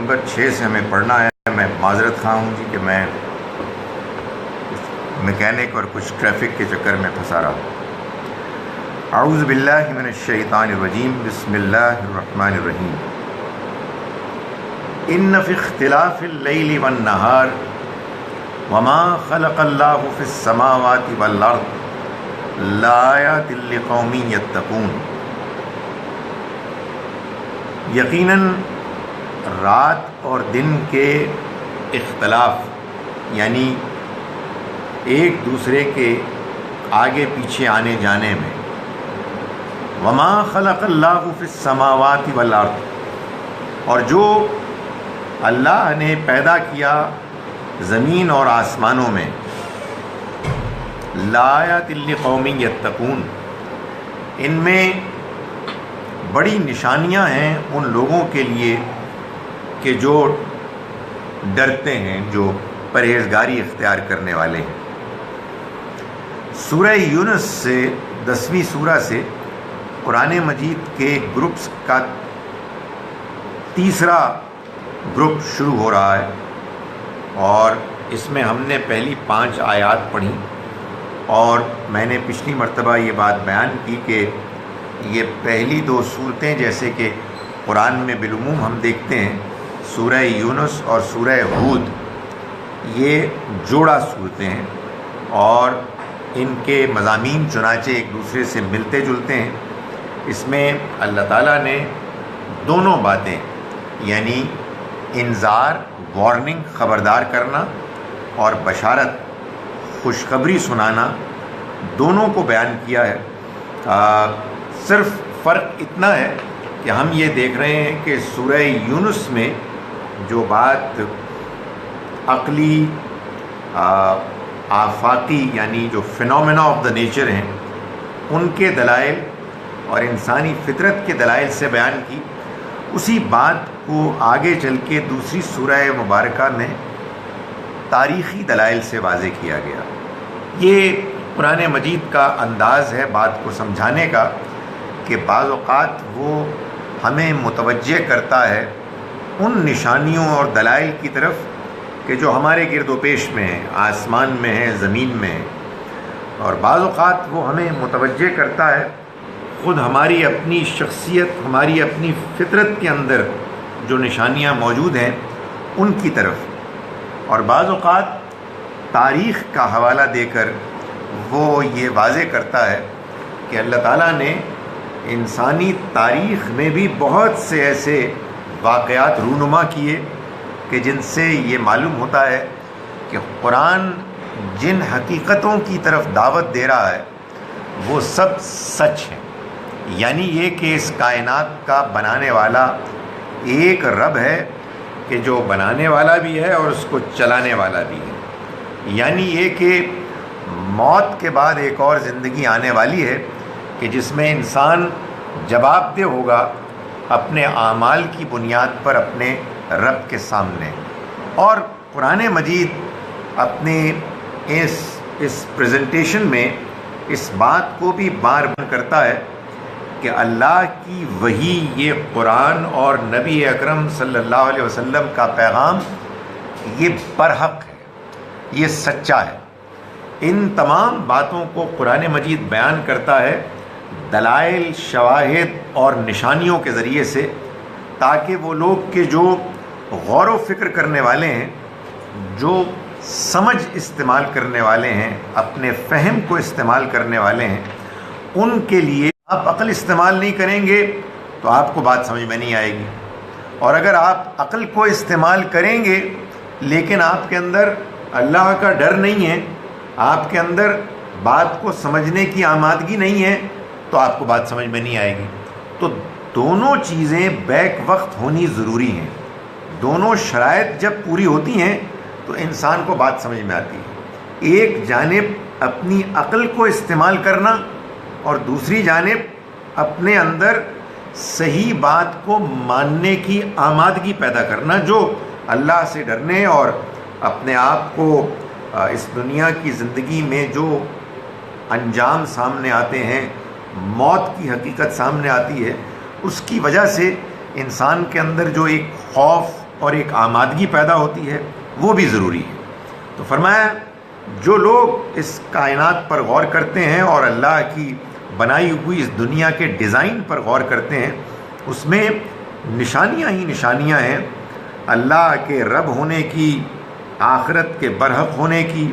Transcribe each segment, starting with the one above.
Number 6 سے ہمیں پڑھنا ہے۔ میں معذرت خواہ ہوں جی کہ میں میکینک اور کچھ ٹریفک کے چکر میں پھنسا رہا ہوں۔ اعوذ باللہ من الشیطان الرجیم، بسم اللہ الرحمن الرحیم۔ ان فی اختلاف اللیل والنہار وما خلق اللہ فی السماوات والارض لآیات لقوم یتقون۔ یقیناً رات اور دن کے اختلاف یعنی ایک دوسرے کے آگے پیچھے آنے جانے میں، وما خلق اللہ فی السماوات والارض، اور جو اللہ نے پیدا کیا زمین اور آسمانوں میں، لآیات لقوم یتقون، ان میں بڑی نشانیاں ہیں ان لوگوں کے لیے کہ جو ڈرتے ہیں، جو پرہیزگاری اختیار کرنے والے ہیں۔ سورہ یونس سے 10ویں سورہ سے قرآن مجید کے گروپس کا تیسرا گروپ شروع ہو رہا ہے، اور اس میں ہم نے پہلی 5 آیات پڑھی، اور میں نے پچھلی مرتبہ یہ بات بیان کی کہ یہ پہلی 2 صورتیں جیسے کہ قرآن میں بالعموم ہم دیکھتے ہیں سورہ یونس اور سورہ ہود، یہ جوڑا صورتیں ہیں اور ان کے مضامین چنانچہ ایک دوسرے سے ملتے جلتے ہیں۔ اس میں اللہ تعالیٰ نے دونوں باتیں یعنی انذار، وارننگ، خبردار کرنا، اور بشارت، خوشخبری سنانا، دونوں کو بیان کیا ہے۔ صرف فرق اتنا ہے کہ ہم یہ دیکھ رہے ہیں کہ سورہ یونس میں جو بات عقلی، آفاقی یعنی جو فینومینا آف دا نیچر ہیں ان کے دلائل اور انسانی فطرت کے دلائل سے بیان کی، اسی بات کو آگے چل کے دوسری سورہ مبارکہ میں تاریخی دلائل سے واضح کیا گیا۔ یہ قرآن مجید کا انداز ہے بات کو سمجھانے کا کہ بعض اوقات وہ ہمیں متوجہ کرتا ہے ان نشانیوں اور دلائل کی طرف کہ جو ہمارے گرد و پیش میں ہیں، آسمان میں ہیں، زمین میں ہیں، اور بعض اوقات وہ ہمیں متوجہ کرتا ہے خود ہماری اپنی شخصیت، ہماری اپنی فطرت کے اندر جو نشانیاں موجود ہیں ان کی طرف، اور بعض اوقات تاریخ کا حوالہ دے کر وہ یہ واضح کرتا ہے کہ اللہ تعالیٰ نے انسانی تاریخ میں بھی بہت سے ایسے واقعات رونما کیے کہ جن سے یہ معلوم ہوتا ہے کہ قرآن جن حقیقتوں کی طرف دعوت دے رہا ہے وہ سب سچ ہیں، یعنی یہ کہ اس کائنات کا بنانے والا ایک رب ہے کہ جو بنانے والا بھی ہے اور اس کو چلانے والا بھی ہے، یعنی یہ کہ موت کے بعد ایک اور زندگی آنے والی ہے کہ جس میں انسان جواب دہ ہوگا اپنے اعمال کی بنیاد پر اپنے رب کے سامنے۔ اور قرآن مجید اپنے اس پریزنٹیشن میں اس بات کو بھی بار بار کرتا ہے کہ اللہ کی وحی، یہ قرآن اور نبی اکرم صلی اللہ علیہ وسلم کا پیغام یہ برحق ہے، یہ سچا ہے۔ ان تمام باتوں کو قرآن مجید بیان کرتا ہے دلائل، شواہد اور نشانیوں کے ذریعے سے، تاکہ وہ لوگ کہ جو غور و فکر کرنے والے ہیں، جو سمجھ استعمال کرنے والے ہیں، اپنے فہم کو استعمال کرنے والے ہیں، ان کے لیے آپ عقل استعمال نہیں کریں گے تو آپ کو بات سمجھ میں نہیں آئے گی، اور اگر آپ عقل کو استعمال کریں گے لیکن آپ کے اندر اللہ کا ڈر نہیں ہے، آپ کے اندر بات کو سمجھنے کی آمادگی نہیں ہے، تو آپ کو بات سمجھ میں نہیں آئے گی۔ تو دونوں چیزیں بیک وقت ہونی ضروری ہیں، دونوں شرائط جب پوری ہوتی ہیں تو انسان کو بات سمجھ میں آتی ہے۔ ایک جانب اپنی عقل کو استعمال کرنا اور دوسری جانب اپنے اندر صحیح بات کو ماننے کی آمادگی پیدا کرنا، جو اللہ سے ڈرنے اور اپنے آپ کو اس دنیا کی زندگی میں جو انجام سامنے آتے ہیں، موت کی حقیقت سامنے آتی ہے، اس کی وجہ سے انسان کے اندر جو ایک خوف اور ایک آمادگی پیدا ہوتی ہے، وہ بھی ضروری ہے۔ تو فرمایا جو لوگ اس کائنات پر غور کرتے ہیں اور اللہ کی بنائی ہوئی اس دنیا کے ڈیزائن پر غور کرتے ہیں، اس میں نشانیاں ہی نشانیاں ہیں اللہ کے رب ہونے کی، آخرت کے برحق ہونے کی،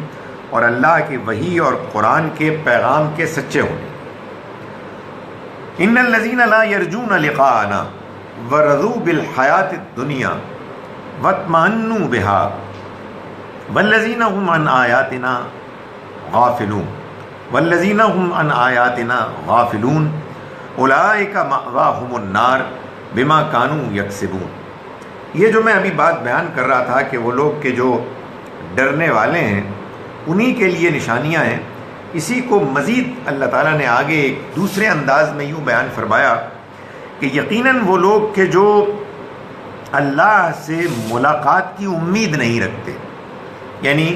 اور اللہ کی وحی اور قرآن کے پیغام کے سچے ہونے۔ ان الذین لا یرجون لقاءنا ورضوا بالحیاۃ الدنیا واطمأنوا بها والذین هم عن آیاتنا غافلون اولئک مأواہم النار بما کانوا یکسبون۔ یہ جو میں ابھی بات بیان کر رہا تھا کہ وہ لوگ کہ جو ڈرنے والے ہیں انہی کے لیے نشانیاں ہیں، اسی کو مزید اللہ تعالیٰ نے آگے ایک دوسرے انداز میں یوں بیان فرمایا کہ یقیناً وہ لوگ کہ جو اللہ سے ملاقات کی امید نہیں رکھتے، یعنی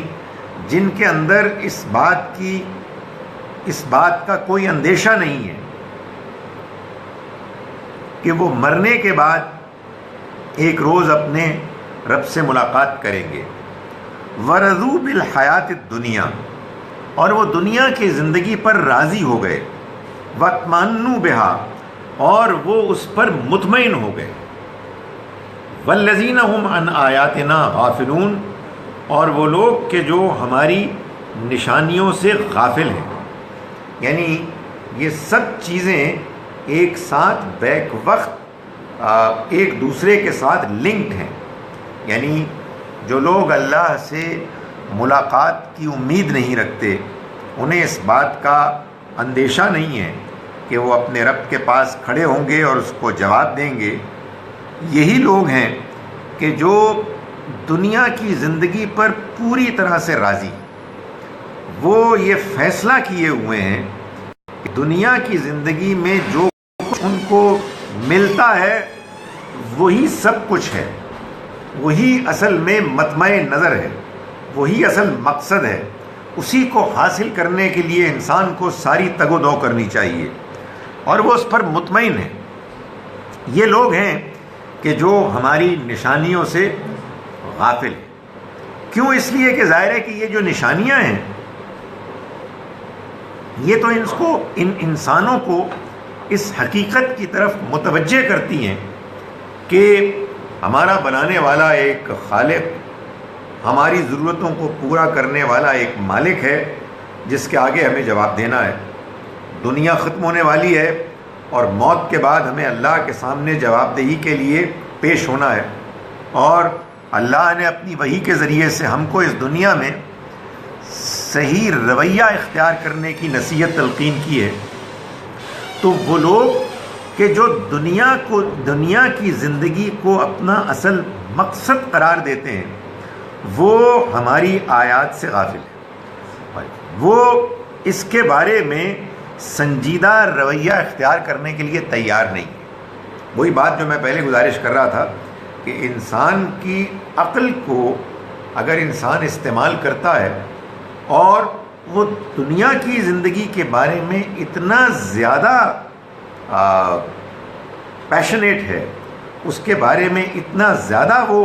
جن کے اندر اس بات کا کوئی اندیشہ نہیں ہے کہ وہ مرنے کے بعد ایک روز اپنے رب سے ملاقات کریں گے، ورضوا بالحیات الدنیا، اور وہ دنیا کی زندگی پر راضی ہو گئے، واطمأنوا بها، اور وہ اس پر مطمئن ہو گئے، والذین هم عن آیاتنا غافلون، اور وہ لوگ کہ جو ہماری نشانیوں سے غافل ہیں۔ یعنی یہ سب چیزیں ایک ساتھ بیک وقت ایک دوسرے کے ساتھ لنکڈ ہیں، یعنی جو لوگ اللہ سے ملاقات کی امید نہیں رکھتے، انہیں اس بات کا اندیشہ نہیں ہے کہ وہ اپنے رب کے پاس کھڑے ہوں گے اور اس کو جواب دیں گے، یہی لوگ ہیں کہ جو دنیا کی زندگی پر پوری طرح سے راضی، وہ یہ فیصلہ کیے ہوئے ہیں کہ دنیا کی زندگی میں جو کچھ ان کو ملتا ہے وہی سب کچھ ہے، وہی اصل میں مطمع نظر ہے، وہی اصل مقصد ہے، اسی کو حاصل کرنے کے لیے انسان کو ساری تگ و دو کرنی چاہیے، اور وہ اس پر مطمئن ہے۔ یہ لوگ ہیں کہ جو ہماری نشانیوں سے غافل ہیں۔ کیوں؟ اس لیے کہ ظاہر ہے کہ یہ جو نشانیاں ہیں یہ تو ان انسانوں کو اس حقیقت کی طرف متوجہ کرتی ہیں کہ ہمارا بنانے والا ایک خالق، ہماری ضرورتوں کو پورا کرنے والا ایک مالک ہے جس کے آگے ہمیں جواب دینا ہے۔ دنیا ختم ہونے والی ہے اور موت کے بعد ہمیں اللہ کے سامنے جواب دہی کے لیے پیش ہونا ہے، اور اللہ نے اپنی وحی کے ذریعے سے ہم کو اس دنیا میں صحیح رویہ اختیار کرنے کی نصیحت تلقین کی ہے۔ تو وہ لوگ کہ جو دنیا کی زندگی کو اپنا اصل مقصد قرار دیتے ہیں، وہ ہماری آیات سے غافل ہیں، وہ اس کے بارے میں سنجیدہ رویہ اختیار کرنے کے لیے تیار نہیں ہے۔ وہی بات جو میں پہلے گزارش کر رہا تھا کہ انسان کی عقل کو اگر انسان استعمال کرتا ہے اور وہ دنیا کی زندگی کے بارے میں اتنا زیادہ پیشنیٹ ہے، اس کے بارے میں اتنا زیادہ وہ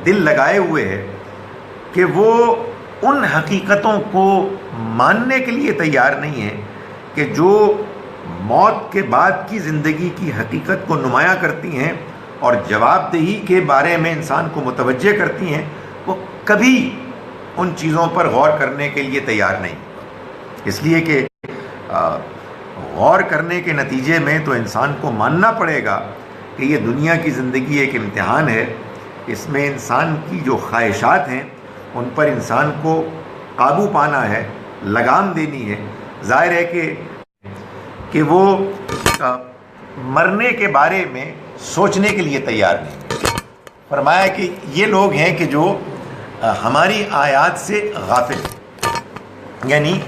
دل لگائے ہوئے ہے کہ وہ ان حقیقتوں کو ماننے کے لیے تیار نہیں ہے کہ جو موت کے بعد کی زندگی کی حقیقت کو نمایاں کرتی ہیں اور جواب دہی کے بارے میں انسان کو متوجہ کرتی ہیں، وہ کبھی ان چیزوں پر غور کرنے کے لیے تیار نہیں۔ اس لیے کہ غور کرنے کے نتیجے میں تو انسان کو ماننا پڑے گا کہ یہ دنیا کی زندگی ایک امتحان ہے، اس میں انسان کی جو خواہشات ہیں ان پر انسان کو قابو پانا ہے، لگام دینی ہے۔ ظاہر ہے کہ وہ مرنے کے بارے میں سوچنے کے لیے تیار نہیں۔ فرمایا کہ یہ لوگ ہیں کہ جو ہماری آیات سے غافل ہیں، یعنی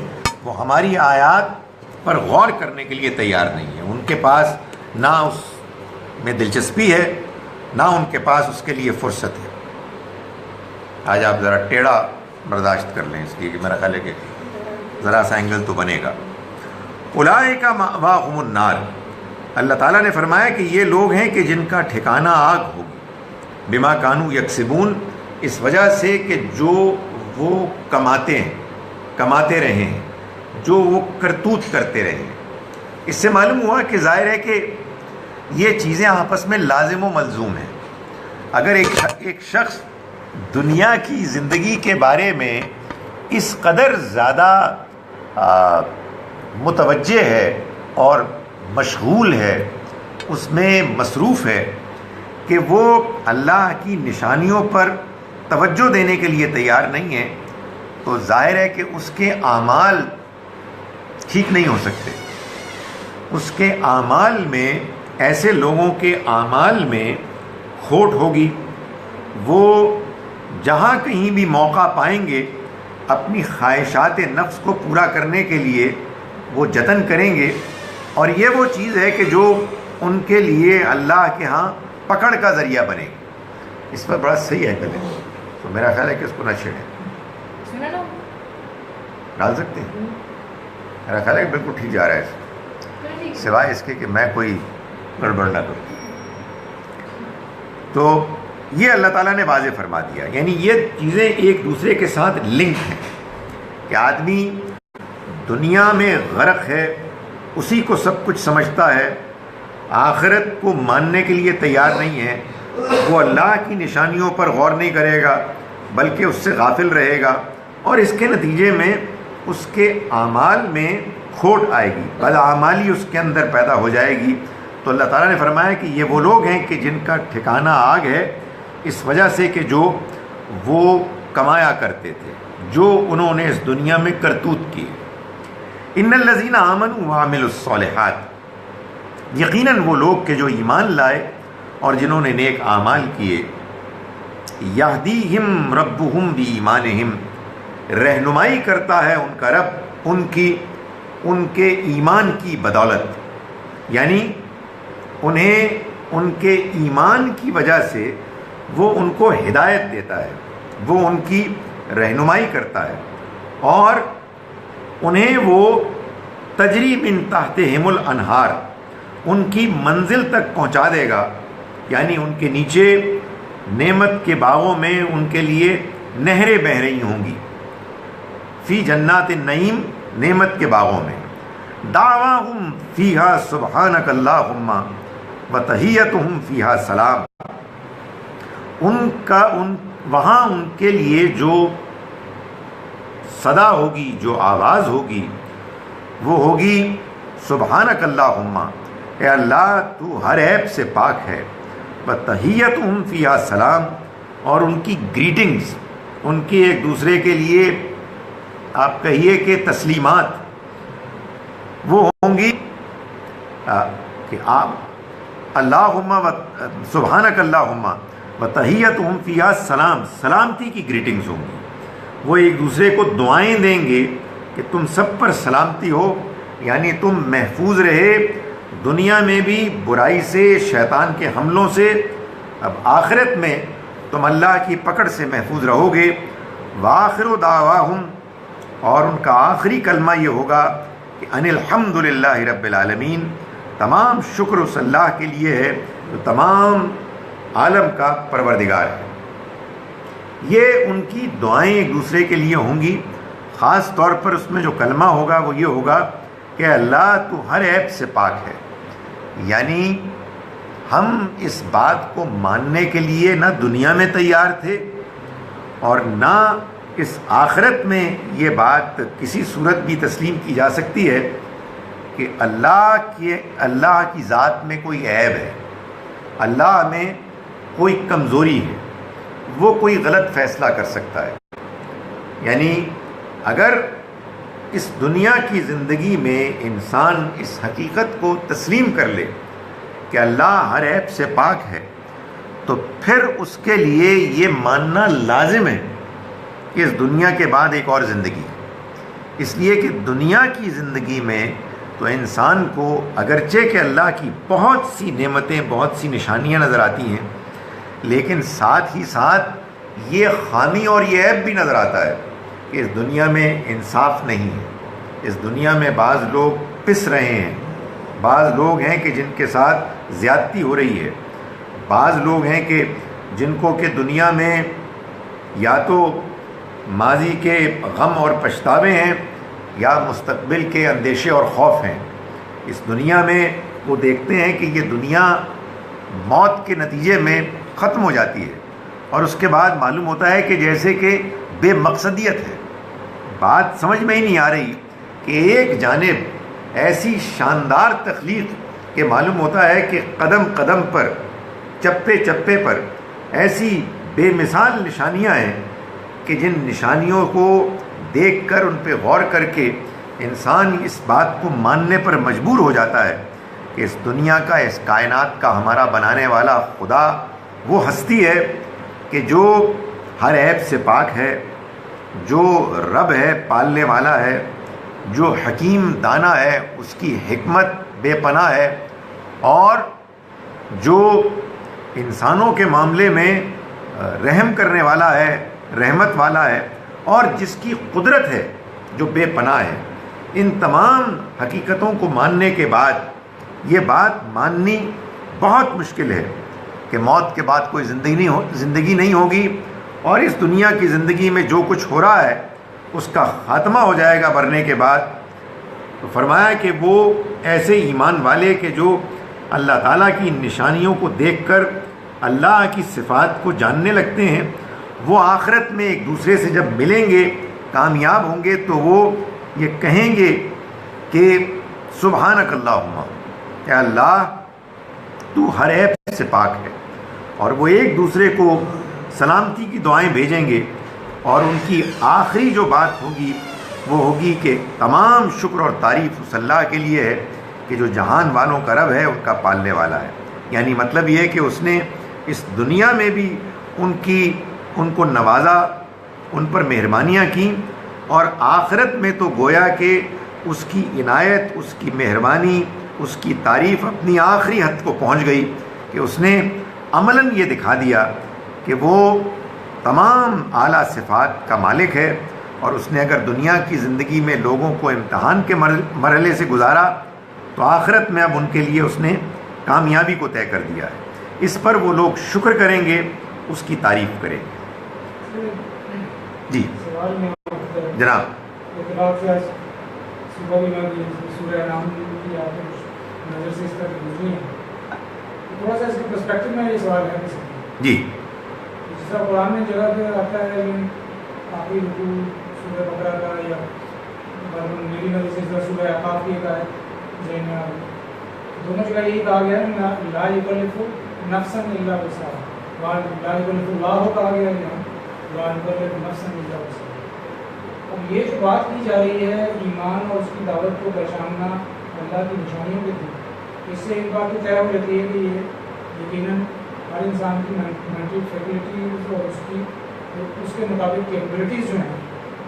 وہ ہماری آیات پر غور کرنے کے لیے تیار نہیں ہے، ان کے پاس نہ اس میں دلچسپی ہے، نہ ان کے پاس اس کے لیے فرصت ہے۔ آج آپ ذرا ٹیڑھا برداشت کر لیں، اس لیے کہ میرا خیال ہے کہ ذرا سا اینگل تو بنے گا۔ اولئک مأواہم النار، اللہ تعالیٰ نے فرمایا کہ یہ لوگ ہیں کہ جن کا ٹھکانہ آگ ہوگی۔ بما کانوا یکسبون، اس وجہ سے کہ جو وہ کماتے رہے ہیں، جو وہ کرتوت کرتے رہے ہیں۔ اس سے معلوم ہوا کہ ظاہر ہے کہ یہ چیزیں آپس میں لازم و ملزوم ہیں۔ اگر ایک شخص دنیا کی زندگی کے بارے میں اس قدر زیادہ متوجہ ہے اور مشغول ہے، اس میں مصروف ہے کہ وہ اللہ کی نشانیوں پر توجہ دینے کے لیے تیار نہیں ہے، تو ظاہر ہے کہ اس کے اعمال ٹھیک نہیں ہو سکتے۔ اس کے اعمال میں، ایسے لوگوں کے اعمال میں کھوٹ ہوگی۔ وہ جہاں کہیں بھی موقع پائیں گے اپنی خواہشات نفس کو پورا کرنے کے لیے وہ جتن کریں گے، اور یہ وہ چیز ہے کہ جو ان کے لیے اللہ کے ہاں پکڑ کا ذریعہ بنے گی۔ اس پر بڑا صحیح ہے کلے، تو میرا خیال ہے کہ اس کو نہ چھیڑیں۔ ڈال سکتے ہیں؟ میرا خیال ہے کہ بالکل ٹھیک جا رہا ہے، سوائے اس کے کہ میں کوئی گڑبڑ نہ کروں۔ تو یہ اللہ تعالیٰ نے واضح فرما دیا، یعنی یہ چیزیں ایک دوسرے کے ساتھ لنک ہیں کہ آدمی دنیا میں غرق ہے، اسی کو سب کچھ سمجھتا ہے، آخرت کو ماننے کے لیے تیار نہیں ہے، وہ اللہ کی نشانیوں پر غور نہیں کرے گا بلکہ اس سے غافل رہے گا، اور اس کے نتیجے میں اس کے اعمال میں کھوٹ آئے گی، بدعمالی اس کے اندر پیدا ہو جائے گی۔ تو اللہ تعالیٰ نے فرمایا کہ یہ وہ لوگ ہیں کہ جن کا ٹھکانہ آگ ہے، اس وجہ سے کہ جو وہ کمایا کرتے تھے، جو انہوں نے اس دنیا میں کرتوت کیے۔ ان الذین آمنوا وعملوا الصالحات، یقیناً وہ لوگ کہ جو ایمان لائے اور جنہوں نے نیک اعمال کیے، یہدیہم ربہم بایمانہم، رہنمائی کرتا ہے ان کا رب ان کے ایمان کی بدولت، یعنی انہیں ان کے ایمان کی وجہ سے وہ ان کو ہدایت دیتا ہے، وہ ان کی رہنمائی کرتا ہے، اور انہیں وہ تجری من تحتہم الانہار، ان کی منزل تک پہنچا دے گا، یعنی ان کے نیچے نعمت کے باغوں میں ان کے لیے نہریں بہہ رہی ہوں گی، فی جنات النعیم، نعمت کے باغوں میں، دعواہم فیہا سبحانک اللہم وتحیتہم فیہا سلام، وہاں ان کے لیے جو صدا ہوگی، جو آواز ہوگی، وہ ہوگی سبحانک اللہم، اے اللہ تو ہر عیب سے پاک ہے، وتحیتہم فیہا سلام، اور ان کی گریٹنگز، ان کی ایک دوسرے کے لیے آپ کہیے کہ تسلیمات وہ ہوں گی کہ آپ اللہم سبحانک اللہم وتحیتہم فیہا سلام، سلامتی کی گریٹنگز ہوں گی۔ وہ ایک دوسرے کو دعائیں دیں گے کہ تم سب پر سلامتی ہو، یعنی تم محفوظ رہے دنیا میں بھی برائی سے، شیطان کے حملوں سے، اب آخرت میں تم اللہ کی پکڑ سے محفوظ رہو گے۔ وآخر دعواہم، اور ان کا آخری کلمہ یہ ہوگا کہ ان الحمد للہ رب العالمین، تمام شکر اس اللہ کے لیے ہے جو تمام عالم کا پروردگار ہے۔ یہ ان کی دعائیں ایک دوسرے کے لیے ہوں گی، خاص طور پر اس میں جو کلمہ ہوگا وہ یہ ہوگا کہ اللہ تو ہر عیب سے پاک ہے، یعنی ہم اس بات کو ماننے کے لیے نہ دنیا میں تیار تھے اور نہ اس آخرت میں یہ بات کسی صورت بھی تسلیم کی جا سکتی ہے کہ اللہ کی ذات میں کوئی عیب ہے، اللہ میں کوئی کمزوری ہے، وہ کوئی غلط فیصلہ کر سکتا ہے۔ یعنی اگر اس دنیا کی زندگی میں انسان اس حقیقت کو تسلیم کر لے کہ اللہ ہر عیب سے پاک ہے، تو پھر اس کے لیے یہ ماننا لازم ہے کہ اس دنیا کے بعد ایک اور زندگی ہے، اس لیے کہ دنیا کی زندگی میں تو انسان کو اگرچہ کہ اللہ کی بہت سی نعمتیں، بہت سی نشانیاں نظر آتی ہیں، لیکن ساتھ ہی ساتھ یہ خامی اور یہ عیب بھی نظر آتا ہے کہ اس دنیا میں انصاف نہیں ہے، اس دنیا میں بعض لوگ پس رہے ہیں، بعض لوگ ہیں کہ جن کے ساتھ زیادتی ہو رہی ہے، بعض لوگ ہیں کہ جن کو کہ دنیا میں یا تو ماضی کے غم اور پچھتاوے ہیں یا مستقبل کے اندیشے اور خوف ہیں. اس دنیا میں وہ دیکھتے ہیں کہ یہ دنیا موت کے نتیجے میں ختم ہو جاتی ہے اور اس کے بعد معلوم ہوتا ہے کہ جیسے کہ بے مقصدیت ہے. بات سمجھ میں ہی نہیں آ رہی کہ ایک جانب ایسی شاندار تخلیق کہ معلوم ہوتا ہے کہ قدم قدم پر چپے چپے پر ایسی بے مثال نشانیاں ہیں کہ جن نشانیوں کو دیکھ کر ان پہ غور کر کے انسان اس بات کو ماننے پر مجبور ہو جاتا ہے کہ اس دنیا کا، اس کائنات کا ہمارا بنانے والا خدا وہ ہستی ہے کہ جو ہر عیب سے پاک ہے، جو رب ہے، پالنے والا ہے، جو حکیم دانا ہے، اس کی حکمت بے پناہ ہے، اور جو انسانوں کے معاملے میں رحم کرنے والا ہے، رحمت والا ہے، اور جس کی قدرت ہے جو بے پناہ ہے. ان تمام حقیقتوں کو ماننے کے بعد یہ بات ماننی بہت مشکل ہے کہ موت کے بعد کوئی زندگی نہیں ہوگی اور اس دنیا کی زندگی میں جو کچھ ہو رہا ہے اس کا خاتمہ ہو جائے گا مرنے کے بعد. تو فرمایا کہ وہ ایسے ایمان والے کہ جو اللہ تعالیٰ کی نشانیوں کو دیکھ کر اللہ کی صفات کو جاننے لگتے ہیں، وہ آخرت میں ایک دوسرے سے جب ملیں گے، کامیاب ہوں گے، تو وہ یہ کہیں گے کہ سبحانک اللہم، کہ اللہ تو ہر عیب سے پاک ہے. اور وہ ایک دوسرے کو سلامتی کی دعائیں بھیجیں گے اور ان کی آخری جو بات ہوگی وہ ہوگی کہ تمام شکر اور تعریف اس اللہ کے لیے ہے کہ جو جہان والوں کا رب ہے، ان کا پالنے والا ہے. یعنی مطلب یہ ہے کہ اس نے اس دنیا میں بھی ان کو نوازا، ان پر مہربانیاں کیں، اور آخرت میں تو گویا کہ اس کی عنایت، اس کی مہربانی، اس کی تعریف اپنی آخری حد کو پہنچ گئی کہ اس نے عملاً یہ دکھا دیا کہ وہ تمام اعلیٰ صفات کا مالک ہے. اور اس نے اگر دنیا کی زندگی میں لوگوں کو امتحان کے مرحلے سے گزارا تو آخرت میں اب ان کے لیے اس نے کامیابی کو طے کر دیا ہے. اس پر وہ لوگ شکر کریں گے، اس کی تعریف کریں گے. جی جناب. جی جیسا قرآن میں جگہ پہ آتا ہے آخری رکوع سورہ بقرہ کا یا میری نظر سے سورہ احقاف کی کا ہے، دونوں جگہ یہی کہا گیا ہے لا یکلف نفسا الا وسعها، لا یکلف اللہ کہا گیا ہے، لا یکلف نفسا الا وسعها. اب یہ جو بات کی جا رہی ہے ایمان اور اس کی دعوت کو پہچاننا اللہ کی نشانیوں کے تھے، اس سے ایک بات تو طے ہو جاتی ہے کہ یہ یقیناً ہر انسان کی مینٹل فیکلٹیز اور اس کے مطابق کیپبلٹیز جو ہیں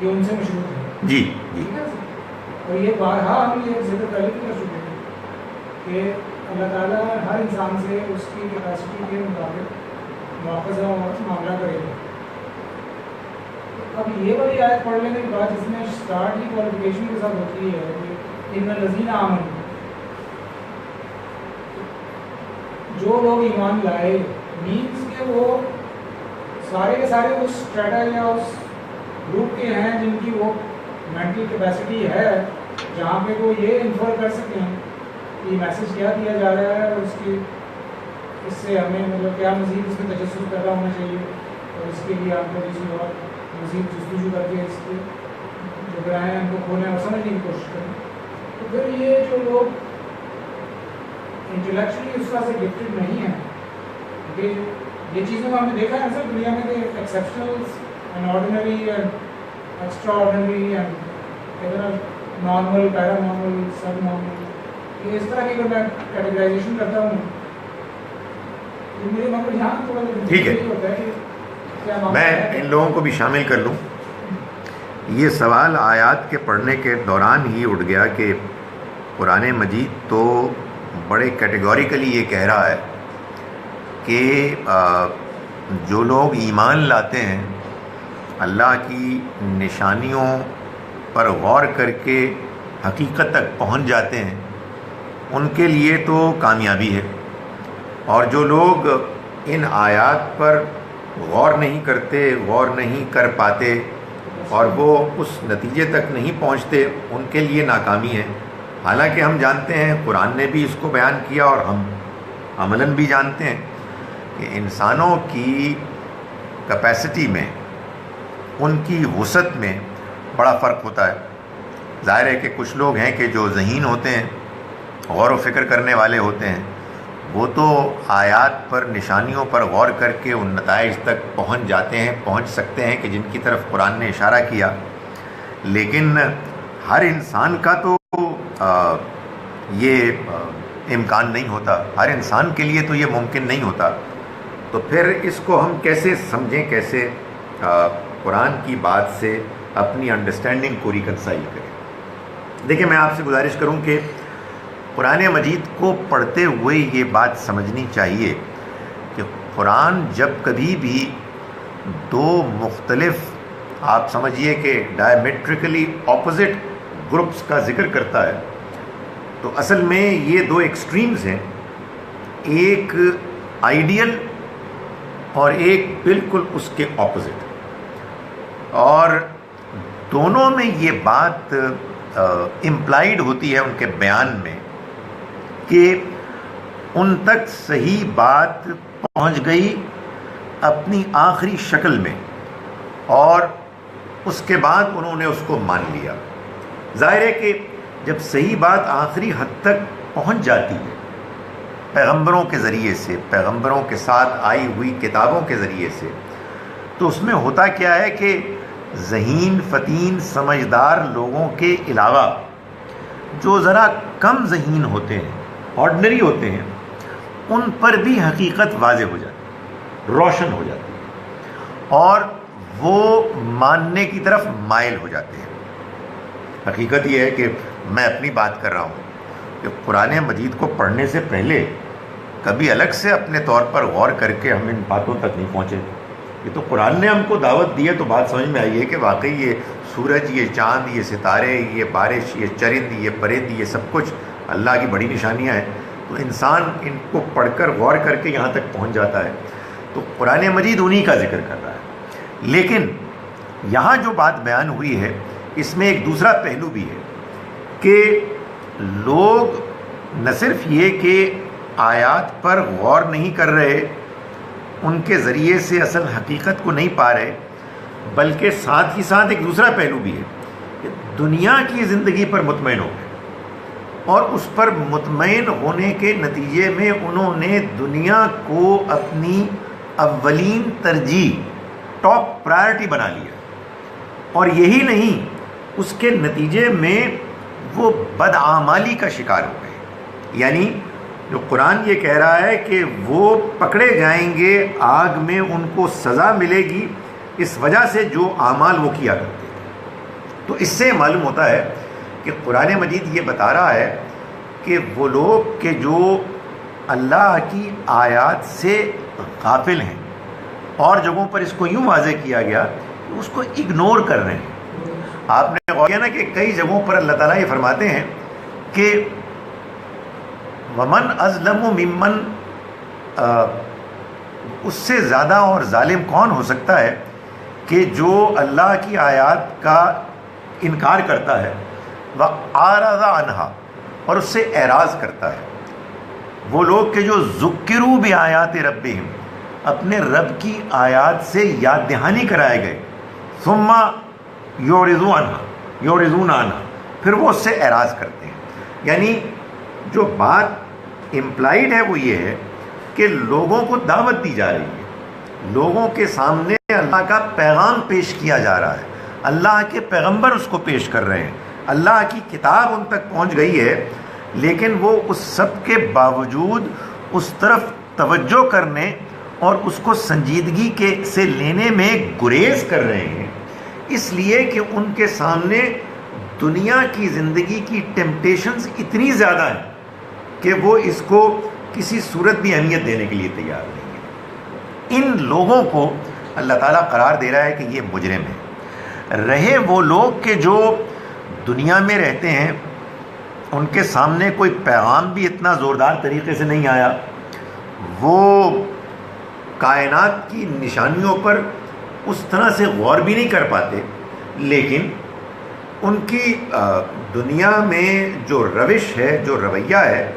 یہ ان سے مشروط ہیں. جی ٹھیک ہے. اور یہ بارہا ہم یہ ذکر پہلے بھی کر چکے ہیں کہ اللہ تعالیٰ ہر انسان سے اس کی کیپیسٹی کے مطابق مواخذہ اور معاملہ کرے گا. اب یہ والی آیت پڑھ لینے کے بعد جس میں اسٹارٹ ہی کوالیفیکیشن کے ساتھ ہوتی ہے کہ ان الذین آمنوا، جو لوگ ایمان لائے، مینس کہ وہ سارے کے سارے اس اسٹریٹا یا اس گروپ کے ہیں جن کی وہ مینٹل کیپیسٹی ہے جہاں پہ وہ یہ انفر کر سکیں کہ میسیج کیا دیا جا رہا ہے اور اس سے ہمیں مطلب کیا مزید اس میں تجسس پیدا ہونا چاہیے، اور اس کے لیے آپ کو کسی اور مزید جستجو کر کے اس کے جو گرائیں ہیں ان کو کھولیں اور سمجھنے کی کوشش کریں. تو پھر یہ جو لوگ انٹلیکچولی اس طرح سے گفٹڈ نہیں ہیں، کیونکہ یہ چیزوں کو ہم نے دیکھا ہے سر دنیا میں کہ exceptional and ordinary and extraordinary and normal, paranormal, subnormal, اس طرح کی اگر میں کیٹیگرائزیشن کرتا ہوں تو میرے من کو یہاں تھوڑا ٹھیک ہے ہوتا ہے کہ کیا میں ان لوگوں کو بھی شامل کر لوں. یہ سوال آیات کے پڑھنے کے دوران ہی اٹھ گیا کہ قرآن مجید تو بڑے کیٹیگوریکلی یہ کہہ رہا ہے کہ جو لوگ ایمان لاتے ہیں، اللہ کی نشانیوں پر غور کر کے حقیقت تک پہنچ جاتے ہیں، ان کے لیے تو کامیابی ہے. اور جو لوگ ان آیات پر غور نہیں کرتے، غور نہیں کر پاتے اور وہ اس نتیجے تک نہیں پہنچتے، ان کے لیے ناکامی ہے۔ حالانکہ ہم جانتے ہیں، قرآن نے بھی اس کو بیان کیا اور ہم عملاً بھی جانتے ہیں کہ انسانوں کی کیپیسٹی میں، ان کی وسعت میں بڑا فرق ہوتا ہے۔ ظاہر ہے کہ کچھ لوگ ہیں کہ جو ذہین ہوتے ہیں، غور و فکر کرنے والے ہوتے ہیں، وہ تو آیات پر، نشانیوں پر غور کر کے ان نتائج تک پہنچ جاتے ہیں، پہنچ سکتے ہیں کہ جن کی طرف قرآن نے اشارہ کیا، لیکن ہر انسان کا تو یہ امکان نہیں ہوتا، ہر انسان کے لیے تو یہ ممکن نہیں ہوتا۔ تو پھر اس کو ہم کیسے سمجھیں، کیسے قرآن کی بات سے اپنی انڈرسٹینڈنگ کو ریکنسائل کریں؟ دیکھیں، میں آپ سے گزارش کروں کہ قرآن مجید کو پڑھتے ہوئے یہ بات سمجھنی چاہیے کہ قرآن جب کبھی بھی دو مختلف، آپ سمجھیے کہ ڈائمیٹرکلی اپوزٹ گروپس کا ذکر کرتا ہے، تو اصل میں یہ دو ایکسٹریمز ہیں، ایک آئیڈیل اور ایک بالکل اس کے اپوزٹ، اور دونوں میں یہ بات امپلائیڈ ہوتی ہے ان کے بیان میں کہ ان تک صحیح بات پہنچ گئی اپنی آخری شکل میں، اور اس کے بعد انہوں نے اس کو مان لیا۔ ظاہر ہے کہ جب صحیح بات آخری حد تک پہنچ جاتی ہے پیغمبروں کے ذریعے سے، پیغمبروں کے ساتھ آئی ہوئی کتابوں کے ذریعے سے، تو اس میں ہوتا کیا ہے کہ ذہین، فطین، سمجھدار لوگوں کے علاوہ جو ذرا کم ذہین ہوتے ہیں، آرڈنری ہوتے ہیں، ان پر بھی حقیقت واضح ہو جاتی ہے، روشن ہو جاتی ہے، اور وہ ماننے کی طرف مائل ہو جاتے ہیں۔ حقیقت یہ ہے کہ میں اپنی بات کر رہا ہوں کہ قرآن مجید کو پڑھنے سے پہلے کبھی الگ سے اپنے طور پر غور کر کے ہم ان باتوں تک نہیں پہنچے۔ یہ تو قرآن نے ہم کو دعوت دی ہے، تو بات سمجھ میں آئی ہے کہ واقعی یہ سورج، یہ چاند، یہ ستارے، یہ بارش، یہ چرند، یہ پرند، یہ سب کچھ اللہ کی بڑی نشانیاں ہیں، تو انسان ان کو پڑھ کر، غور کر کے یہاں تک پہنچ جاتا ہے۔ تو قرآن مجید انہی کا ذکر کر رہا ہے، لیکن یہاں جو بات بیان ہوئی ہے اس میں ایک دوسرا پہلو بھی ہے کہ لوگ نہ صرف یہ کہ آیات پر غور نہیں کر رہے، ان کے ذریعے سے اصل حقیقت کو نہیں پا رہے، بلکہ ساتھ ہی ساتھ ایک دوسرا پہلو بھی ہے کہ دنیا کی زندگی پر مطمئن ہو گئے، اور اس پر مطمئن ہونے کے نتیجے میں انہوں نے دنیا کو اپنی اولین ترجیح، ٹاپ پرائرٹی بنا لیا، اور یہی نہیں، اس کے نتیجے میں وہ بدعمالی کا شکار ہو گئے۔ یعنی جو قرآن یہ کہہ رہا ہے کہ وہ پکڑے جائیں گے آگ میں، ان کو سزا ملے گی اس وجہ سے جو اعمال وہ کیا کرتے تھے۔ تو اس سے معلوم ہوتا ہے کہ قرآن مجید یہ بتا رہا ہے کہ وہ لوگ کہ جو اللہ کی آیات سے غافل ہیں، اور جگہوں پر اس کو یوں واضح کیا گیا کہ اس کو اگنور کر رہے ہیں۔ آپ نے غور کیا نا کہ کئی جگہوں پر اللہ تعالیٰ یہ فرماتے ہیں کہ ومن ازلم ممن، اس سے زیادہ اور ظالم کون ہو سکتا ہے کہ جو اللہ کی آیات کا انکار کرتا ہے، وَأَعْرَضَ عَنْهَا، اور اس سے اعراض کرتا ہے۔ وہ لوگ کہ جو ذکروا بآیات ربہم، اپنے رب کی آیات سے یاد دہانی کرائے گئے، ثم یعرضون عنہا، پھر وہ اس سے اعراض کرتے ہیں۔ یعنی جو بات امپلائیڈ ہے وہ یہ ہے کہ لوگوں کو دعوت دی جا رہی ہے، لوگوں کے سامنے اللہ کا پیغام پیش کیا جا رہا ہے، اللہ کے پیغمبر اس کو پیش کر رہے ہیں، اللہ کی کتاب ان تک پہنچ گئی ہے، لیکن وہ اس سب کے باوجود اس طرف توجہ کرنے اور اس کو سنجیدگی کے سے لینے میں گریز کر رہے ہیں، اس لیے کہ ان کے سامنے دنیا کی زندگی کی ٹیمپٹیشنز اتنی زیادہ ہیں کہ وہ اس کو کسی صورت بھی اہمیت دینے کے لیے تیار نہیں ہے۔ ان لوگوں کو اللہ تعالیٰ قرار دے رہا ہے کہ یہ مجرم ہیں۔ رہے وہ لوگ کہ جو دنیا میں رہتے ہیں، ان کے سامنے کوئی پیغام بھی اتنا زوردار طریقے سے نہیں آیا، وہ کائنات کی نشانیوں پر اس طرح سے غور بھی نہیں کر پاتے، لیکن ان کی دنیا میں جو روش ہے، جو رویہ ہے،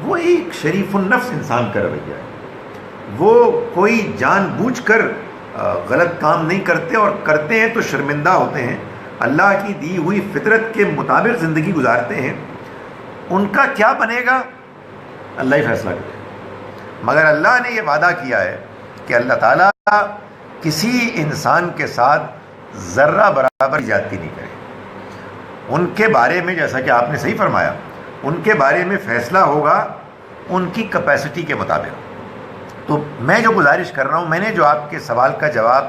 وہ ایک شریف النفس انسان کا رویہ ہے. وہ کوئی جان بوجھ کر غلط کام نہیں کرتے، اور کرتے ہیں تو شرمندہ ہوتے ہیں، اللہ کی دی ہوئی فطرت کے مطابق زندگی گزارتے ہیں. ان کا کیا بنے گا اللہ ہی فیصلہ کرے. مگر اللہ نے یہ وعدہ کیا ہے کہ اللہ تعالیٰ کسی انسان کے ساتھ ذرہ برابر زیادتی نہیں کرے. ان کے بارے میں، جیسا کہ آپ نے صحیح فرمایا، ان کے بارے میں فیصلہ ہوگا ان کی کیپیسٹی کے مطابق. تو میں جو گزارش کر رہا ہوں، میں نے جو آپ کے سوال کا جواب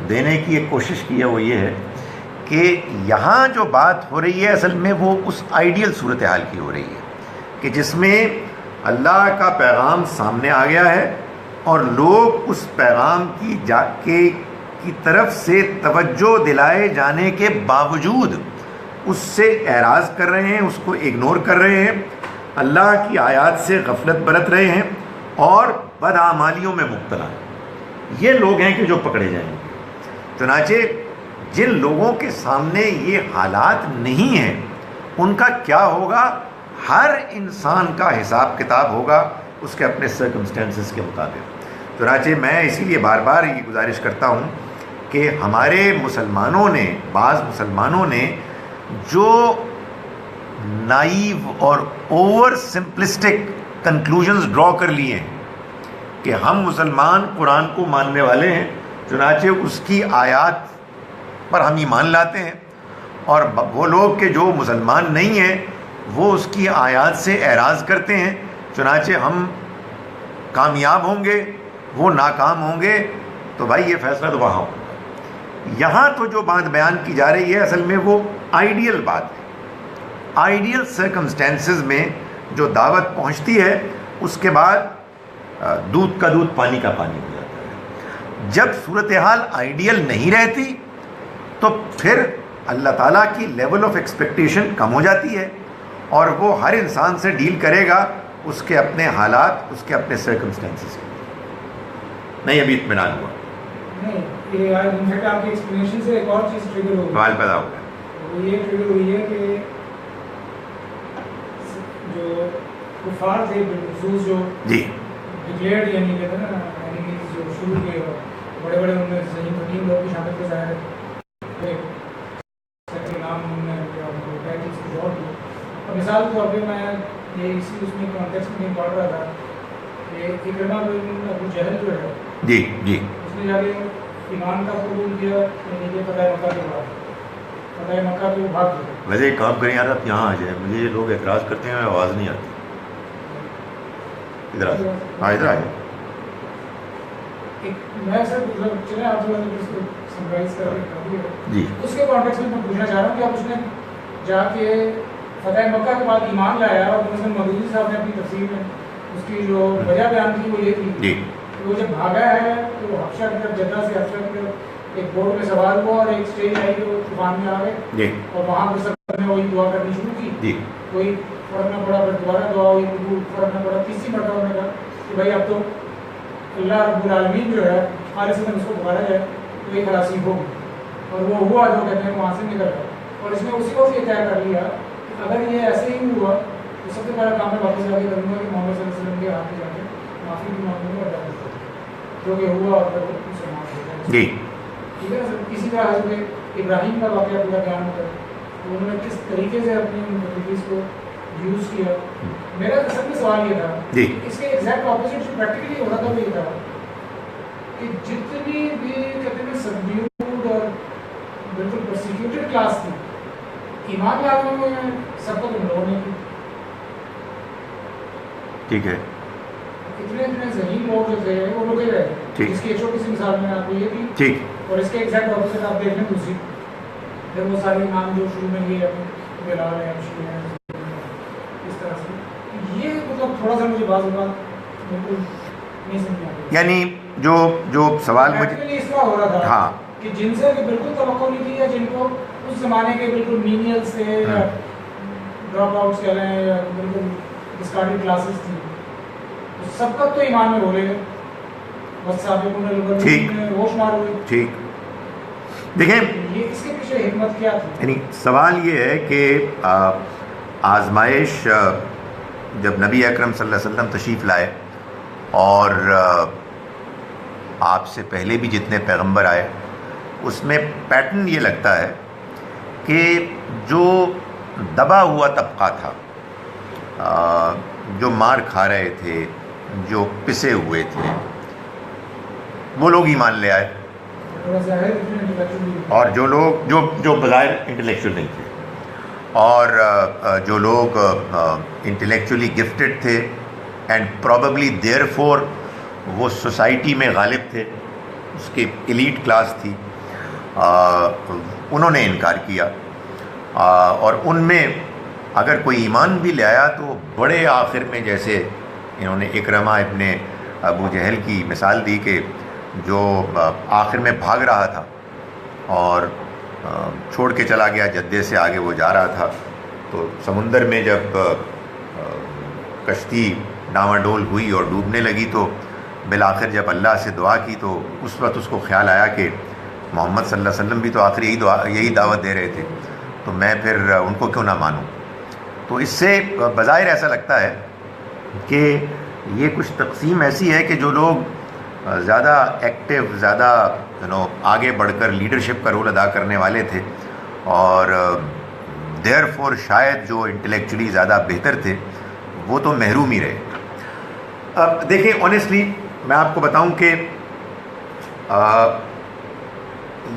دینے کی ایک کوشش کی ہے وہ یہ ہے کہ یہاں جو بات ہو رہی ہے اصل میں وہ اس آئیڈیل صورتحال کی ہو رہی ہے کہ جس میں اللہ کا پیغام سامنے آ گیا ہے اور لوگ اس پیغام کی طرف سے توجہ دلائے جانے کے باوجود اس سے اعراض کر رہے ہیں، اس کو اگنور کر رہے ہیں، اللہ کی آیات سے غفلت برت رہے ہیں اور بدعمالیوں میں مبتلا ہیں. یہ لوگ ہیں کہ جو پکڑے جائیں گے. چنانچہ جن لوگوں کے سامنے یہ حالات نہیں ہیں ان کا کیا ہوگا؟ ہر انسان کا حساب کتاب ہوگا اس کے اپنے سرکمسٹینسز کے مطابق. چنانچہ میں اسی لیے بار بار یہ گزارش کرتا ہوں کہ ہمارے مسلمانوں نے، بعض مسلمانوں نے جو نائیو اور اوور سمپلسٹک کنکلوژنز ڈرا کر لیے ہیں کہ ہم مسلمان قرآن کو ماننے والے ہیں، چنانچہ اس کی آیات پر ہم ایمان لاتے ہیں، اور وہ لوگ کہ جو مسلمان نہیں ہیں وہ اس کی آیات سے اعراض کرتے ہیں، چنانچہ ہم کامیاب ہوں گے وہ ناکام ہوں گے. تو بھائی یہ فیصلہ تو وہاں ہوگا. یہاں تو جو بات بیان کی جا رہی ہے اصل میں وہ آئیڈیل بات ہے. آئیڈیل سرکمسٹینسز میں جو دعوت پہنچتی ہے اس کے بعد دودھ کا دودھ پانی کا پانی ہو جاتا ہے. جب صورتحال آئیڈیل نہیں رہتی تو پھر اللہ تعالیٰ کی لیول آف ایکسپیکٹیشن کم ہو جاتی ہے اور وہ ہر انسان سے ڈیل کرے گا اس کے اپنے حالات، اس کے اپنے سرکمسٹینسز کے. نہیں ابھی اطمینان ہوا. نہیں، یہ انفیکٹ آپ کی ایکسپلینیشن سے ایک اور چیز ٹریگر ہو گئی. سوال پیدا ہو گیا. وہ یہ ٹریگر ہوئی ہے کہ جو کفار تھے بالخصوص جو جی ڈکلیئرڈ یعنی کہتے ہیں نا اینیمیز جو شروع کے بڑے بڑے ان میں ذہین حکیم لوگ کی شامل کے ظاہر ہے نام انہوں نے ٹائٹلس کی جوڑ کی. اور مثال کے طور پہ میں یہ اسی اس میں کانٹیکسٹ میں پڑھ رہا تھا کہ اکرمہ بن ابو جہل جو ہے جی جی اس نے جا کے ایمان کا قبول کیا، یعنی کہ فتح مکہ کے بعد فتح مکہ کے بھاگ گیا. ویسے ایک کام کریں یار، آپ یہاں آ جائیں، مجھے یہ لوگ اعتراض کرتے ہیں آواز نہیں آتی. ادھر آ جائیں. ہاں ادھر آ جائیں. میں سر چلے آپ جو اس کو سمرائز کر کے جی اس کے کانٹیکس میں پوچھنا چاہ رہا ہوں کہ آپ اس نے جا کے فتح مکہ کے بعد ایمان لایا اور مثلا مودودی صاحب نے اپنی تفسیر میں اس کی جو وجہ بیان کی وہ یہ تھی جی کہ وہ جب بھاگا ہے تو وہ حبشہ کی طرف، جدہ سے حبشہ کی طرف ایک بوٹ میں سوار ہوا اور ایک اسٹیج آئی کہ وہ طوفان میں آ گئے جی اور وہاں پر سب نے وہی دعا کرنی شروع کی. جی کوئی فرق نہ پڑا، پھر دوبارہ دعا ہوئی، فرق نہ پڑا، تیسری مرتبہ نے کہا کہ بھائی اب تو اللہ رب العالمین جو ہے خالص میں اس کو پکارا جائے تو یہ خلاصی ہوگی. اور وہ ہوا جو کہتے ہیں وہاں سے نکل گیا. اور اس نے اسی وقت یہ طے کر لیا کہ اگر یہ ایسے ہی ہوا تو سب سے پہلا کام میں واپس جا کے کروں گا کہ محمد صلی اللہ علیہ وسلم کے ہاتھ میں جا کے معافی بھی مانگوں گا اور جو کہ ہوا اور پھر اسے معاف ہو گیا. جی ٹھیک ہے نا سر. اسی طرح حضرت ابراہیم کا واقعہ پورا بیان ہوتا ہے تو انہوں نے کس طریقے سے اپنی چیز کو یوز کیا. میرا اصل میں سوال یہ تھا جی اس کے ایگزیکٹ اپوزٹ جو پریکٹیکلی ہو رہا تھا وہ یہ تھا کہ جتنی بھی کہتے ہیں سبڈیوڈ اور بالکل پرسیکیوٹڈ کلاس تھی ایمان والوں میں سب کو گمراہ نہیں کی. ٹھیک ہے. اتنے ذہین لوگ جو تھے وہ رکے رہے. اس کی ایک چھوٹی سی مثال میں آپ کو یہ تھی. ٹھیک. اور اس کے ایگزیکٹ اپوزٹ آپ دیکھ لیں دوسری، پھر وہ سارے ایمان جو شروع میں یہ بلال ہیں، شروع ہیں اس طرح سے. یہ مطلب تھوڑا سا مجھے بعض اوقات بالکل نہیں سمجھ آتی. یعنی جو سوال مجھے اس طرح ہو رہا تھا ہاں کہ جن سے بالکل توقع نہیں تھی یا جن کو اس زمانے کے بالکل مینیل سے یا ڈراپ آؤٹس کہہ لیں یا بالکل ڈسکارڈیڈ کلاسز تھی، سب کا تو ایمان میں بولے گئے والسابقون الأولون ٹھیک میں وہ شمار ہوئے. ٹھیک. دیکھیں یہ اس کے پیچھے حکمت کیا تھی؟ یعنی سوال یہ ہے کہ آزمائش جب نبی اکرم صلی اللہ علیہ وسلم تشریف لائے اور آپ سے پہلے بھی جتنے پیغمبر آئے اس میں پیٹرن یہ لگتا ہے کہ جو دبا ہوا طبقہ تھا، جو مار کھا رہے تھے، جو پسے ہوئے تھے، وہ لوگ ایمان لے آئے، اور جو لوگ جو بظاہر انٹلیکچوئل نہیں تھے، اور جو لوگ انٹلیکچولی گفٹڈ تھے اینڈ پروبیبلی دیئر فور وہ سوسائٹی میں غالب تھے، اس کی ایلیٹ کلاس تھی، انہوں نے انکار کیا. اور ان میں اگر کوئی ایمان بھی لے آیا تو بڑے آخر میں، جیسے انہوں نے اکرمہ ابن ابو جہل کی مثال دی کہ جو آخر میں بھاگ رہا تھا اور چھوڑ کے چلا گیا، جدے سے آگے وہ جا رہا تھا، تو سمندر میں جب کشتی ڈاواڈول ہوئی اور ڈوبنے لگی تو بالآخر جب اللہ سے دعا کی تو اس وقت اس کو خیال آیا کہ محمد صلی اللہ علیہ وسلم بھی تو آخر یہی دعوت دے رہے تھے، تو میں پھر ان کو کیوں نہ مانوں. تو اس سے بظاہر ایسا لگتا ہے کہ یہ کچھ تقسیم ایسی ہے کہ جو لوگ زیادہ ایکٹیو، زیادہ آگے بڑھ کر لیڈرشپ کا رول ادا کرنے والے تھے، اور دیر فور شاید جو انٹلیکچولی زیادہ بہتر تھے وہ تو محروم ہی رہے. اب دیکھیں آنیسٹلی میں آپ کو بتاؤں کہ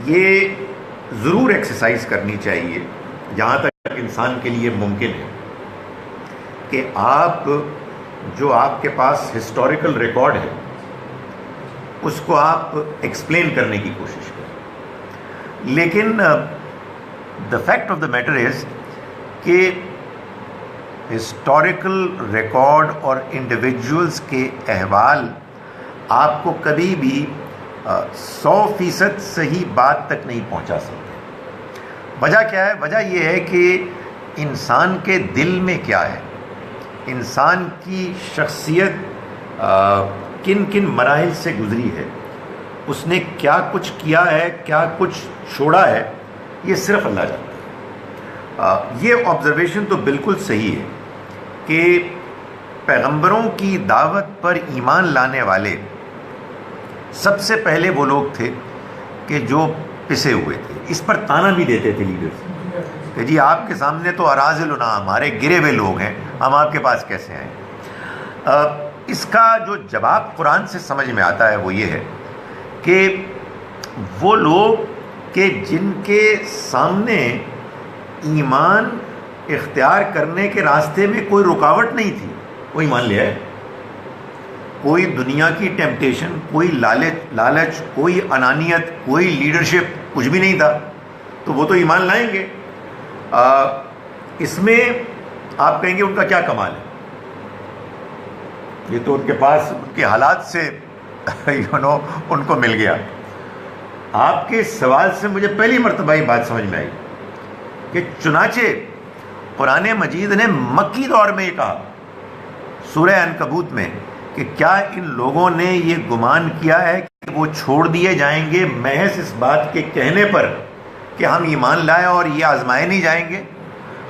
یہ ضرور ایکسرسائز کرنی چاہیے جہاں تک انسان کے لیے ممکن ہے کہ آپ جو آپ کے پاس ہسٹوریکل ریکارڈ ہے اس کو آپ ایکسپلین کرنے کی کوشش کریں. لیکن the fact of the matter is کہ ہسٹوریکل ریکارڈ اور انڈیویجولز کے احوال آپ کو کبھی بھی 100% صحیح بات تک نہیں پہنچا سکتے. وجہ کیا ہے؟ وجہ یہ ہے کہ انسان کے دل میں کیا ہے، انسان کی شخصیت کن کن مراحل سے گزری ہے، اس نے کیا کچھ کیا ہے، کیا کچھ چھوڑا ہے، یہ صرف اللہ جانتا ہے. یہ آبزرویشن تو بالکل صحیح ہے کہ پیغمبروں کی دعوت پر ایمان لانے والے سب سے پہلے وہ لوگ تھے کہ جو پسے ہوئے تھے. اس پر تانا بھی دیتے تھے لیڈرز کہ جی آپ کے سامنے تو اراذلنا، ہمارے گرے ہوئے لوگ ہیں، ہم آپ کے پاس کیسے آئیں. اس کا جو جواب قرآن سے سمجھ میں آتا ہے وہ یہ ہے کہ وہ لوگ کہ جن کے سامنے ایمان اختیار کرنے کے راستے میں کوئی رکاوٹ نہیں تھی وہ ایمان لے آئے. کوئی دنیا کی ٹیمپٹیشن، کوئی لالچ، کوئی انانیت، کوئی لیڈرشپ، کچھ بھی نہیں تھا تو وہ تو ایمان لائیں گے. اس میں آپ کہیں گے ان کا کیا کمال ہے، یہ تو ان کے پاس ان کے حالات سے ان کو مل گیا. آپ کے سوال سے مجھے پہلی مرتبہ یہ بات سمجھ میں آئی کہ چنانچہ قرآن مجید نے مکی دور میں یہ کہا سورہ عنکبوت میں کہ کیا ان لوگوں نے یہ گمان کیا ہے کہ وہ چھوڑ دیے جائیں گے محض اس بات کے کہنے پر کہ ہم ایمان لائے اور یہ آزمائے نہیں جائیں گے.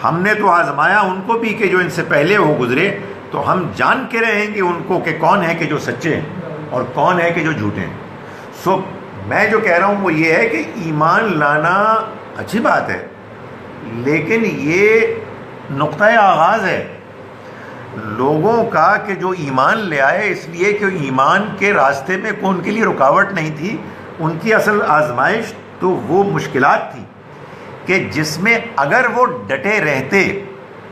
ہم نے تو آزمایا ان کو بھی کہ جو ان سے پہلے وہ گزرے، تو ہم جان کے رہیں گے ان کو کہ کون ہے کہ جو سچے ہیں اور کون ہے کہ جو جھوٹے ہیں. سو میں جو کہہ رہا ہوں وہ یہ ہے کہ ایمان لانا اچھی بات ہے، لیکن یہ نقطۂ آغاز ہے لوگوں کا کہ جو ایمان لے آئے اس لیے کہ ایمان کے راستے میں کوئی ان کے لیے رکاوٹ نہیں تھی. ان کی اصل آزمائش تو وہ مشکلات تھی کہ جس میں اگر وہ ڈٹے رہتے،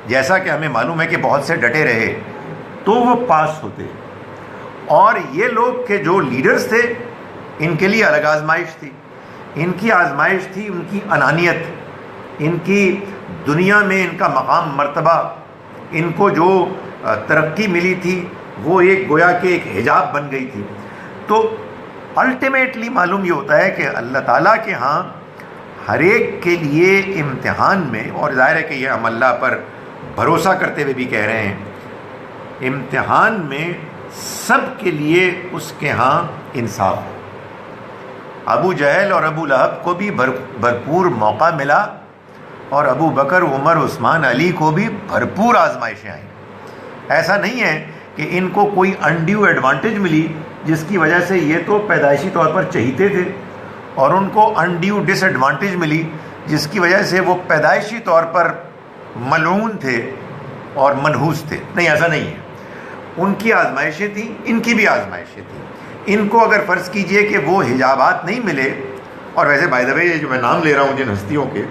جیسا کہ ہمیں معلوم ہے کہ بہت سے ڈٹے رہے، تو وہ پاس ہوتے. اور یہ لوگ کہ جو لیڈرز تھے ان کے لیے الگ آزمائش تھی. ان کی آزمائش تھی ان کی انانیت، ان کی دنیا میں ان کا مقام مرتبہ، ان کو جو ترقی ملی تھی وہ ایک گویا کہ ایک حجاب بن گئی تھی. تو الٹیمیٹلی معلوم یہ ہوتا ہے کہ اللہ تعالیٰ کے ہاں ہر ایک کے لیے امتحان میں، اور ظاہر ہے کہ یہ ہم اللہ پر بھروسہ کرتے ہوئے بھی کہہ رہے ہیں، امتحان میں سب کے لیے اس کے ہاں انصاف ہے۔ ابو جہل اور ابو لہب کو بھی بھرپور موقع ملا، اور ابو بکر، عمر، عثمان، علی کو بھی بھرپور آزمائشیں آئیں۔ ایسا نہیں ہے کہ ان کو کوئی انڈیو ایڈوانٹیج ملی جس کی وجہ سے یہ تو پیدائشی طور پر چہیتے تھے، اور ان کو انڈیو ڈس ایڈوانٹیج ملی جس کی وجہ سے وہ پیدائشی طور پر ملعون تھے اور منحوس تھے۔ نہیں، ایسا نہیں ہے۔ ان کی آزمائشیں تھیں، ان کی بھی آزمائشیں تھیں۔ ان کو اگر فرض کیجئے کہ وہ حجابات نہیں ملے، اور ویسے بائی دا وے یہ جو میں نام لے رہا ہوں جن ہستیوں کے،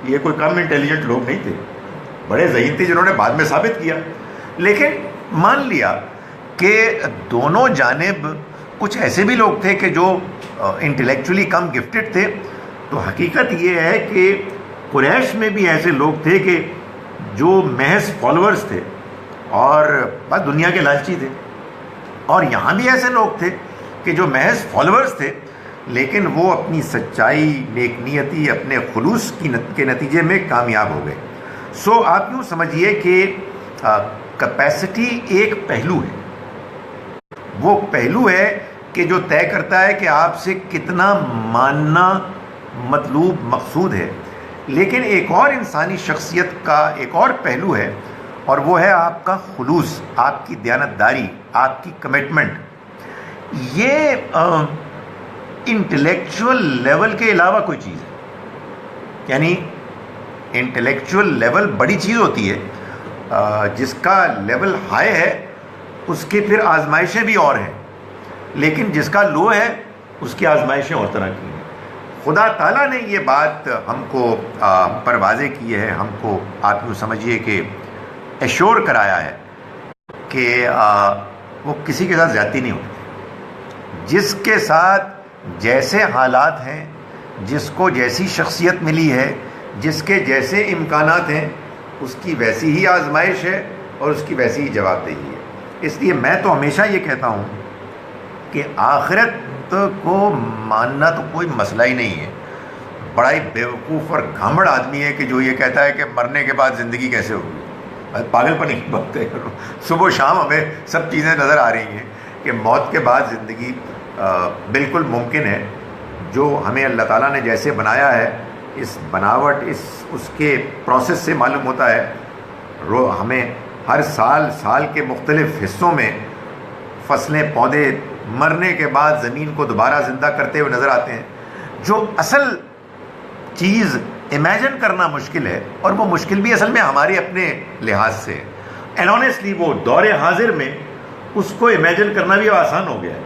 یہ کوئی کم انٹیلیجنٹ لوگ نہیں تھے، بڑے ذہین تھے جنہوں نے بعد میں ثابت کیا، لیکن مان لیا کہ دونوں جانب کچھ ایسے بھی لوگ تھے کہ جو انٹلیکچولی کم گفٹڈ تھے، تو حقیقت یہ ہے کہ قریش میں بھی ایسے لوگ تھے کہ جو محض فالورز تھے اور بس دنیا کے لالچی تھے، اور یہاں بھی ایسے لوگ تھے کہ جو محض فالورز تھے لیکن وہ اپنی سچائی، نیک نیتی، اپنے خلوص کے نتیجے میں کامیاب ہو گئے۔ سو آپ یوں سمجھیے کہ کیپیسٹی ایک پہلو ہے، وہ پہلو ہے کہ جو طے کرتا ہے کہ آپ سے کتنا ماننا مطلوب مقصود ہے، لیکن ایک اور انسانی شخصیت کا ایک اور پہلو ہے، اور وہ ہے آپ کا خلوص، آپ کی دیانتداری، آپ کی کمٹمنٹ۔ یہ انٹلیکچول لیول کے علاوہ کوئی چیز ہے، یعنی انٹلیکچول لیول بڑی چیز ہوتی ہے، جس کا لیول ہائی ہے اس کے پھر آزمائشیں بھی اور ہیں، لیکن جس کا لو ہے اس کی آزمائشیں اور طرح کی ہیں۔ خدا تعالیٰ نے یہ بات ہم کو پر واضح کی ہے، ہم کو آپ یوں سمجھیے کہ ایشور کرایا ہے کہ وہ کسی کے ساتھ زیادتی نہیں ہوتی۔ جس کے ساتھ جیسے حالات ہیں، جس کو جیسی شخصیت ملی ہے، جس کے جیسے امکانات ہیں، اس کی ویسی ہی آزمائش ہے اور اس کی ویسی ہی جواب دہی ہے۔ اس لیے میں تو ہمیشہ یہ کہتا ہوں کہ آخرت کو ماننا تو کوئی مسئلہ ہی نہیں ہے۔ بڑا ہی بیوقوف اور گھامڑ آدمی ہے کہ جو یہ کہتا ہے کہ مرنے کے بعد زندگی کیسے ہوگی۔ پاگل پن کی بات ہے۔ صبح و شام ہمیں سب چیزیں نظر آ رہی ہیں کہ موت کے بعد زندگی بالکل ممکن ہے۔ جو ہمیں اللہ تعالیٰ نے جیسے بنایا ہے، اس بناوٹ، اس کے پروسیس سے معلوم ہوتا ہے، ہمیں ہر سال کے مختلف حصوں میں فصلیں، پودے مرنے کے بعد زمین کو دوبارہ زندہ کرتے ہوئے نظر آتے ہیں۔ جو اصل چیز امیجن کرنا مشکل ہے، اور وہ مشکل بھی اصل میں ہمارے اپنے لحاظ سے ہے، اینڈ آنیسٹلی وہ دور حاضر میں اس کو امیجن کرنا بھی آسان ہو گیا ہے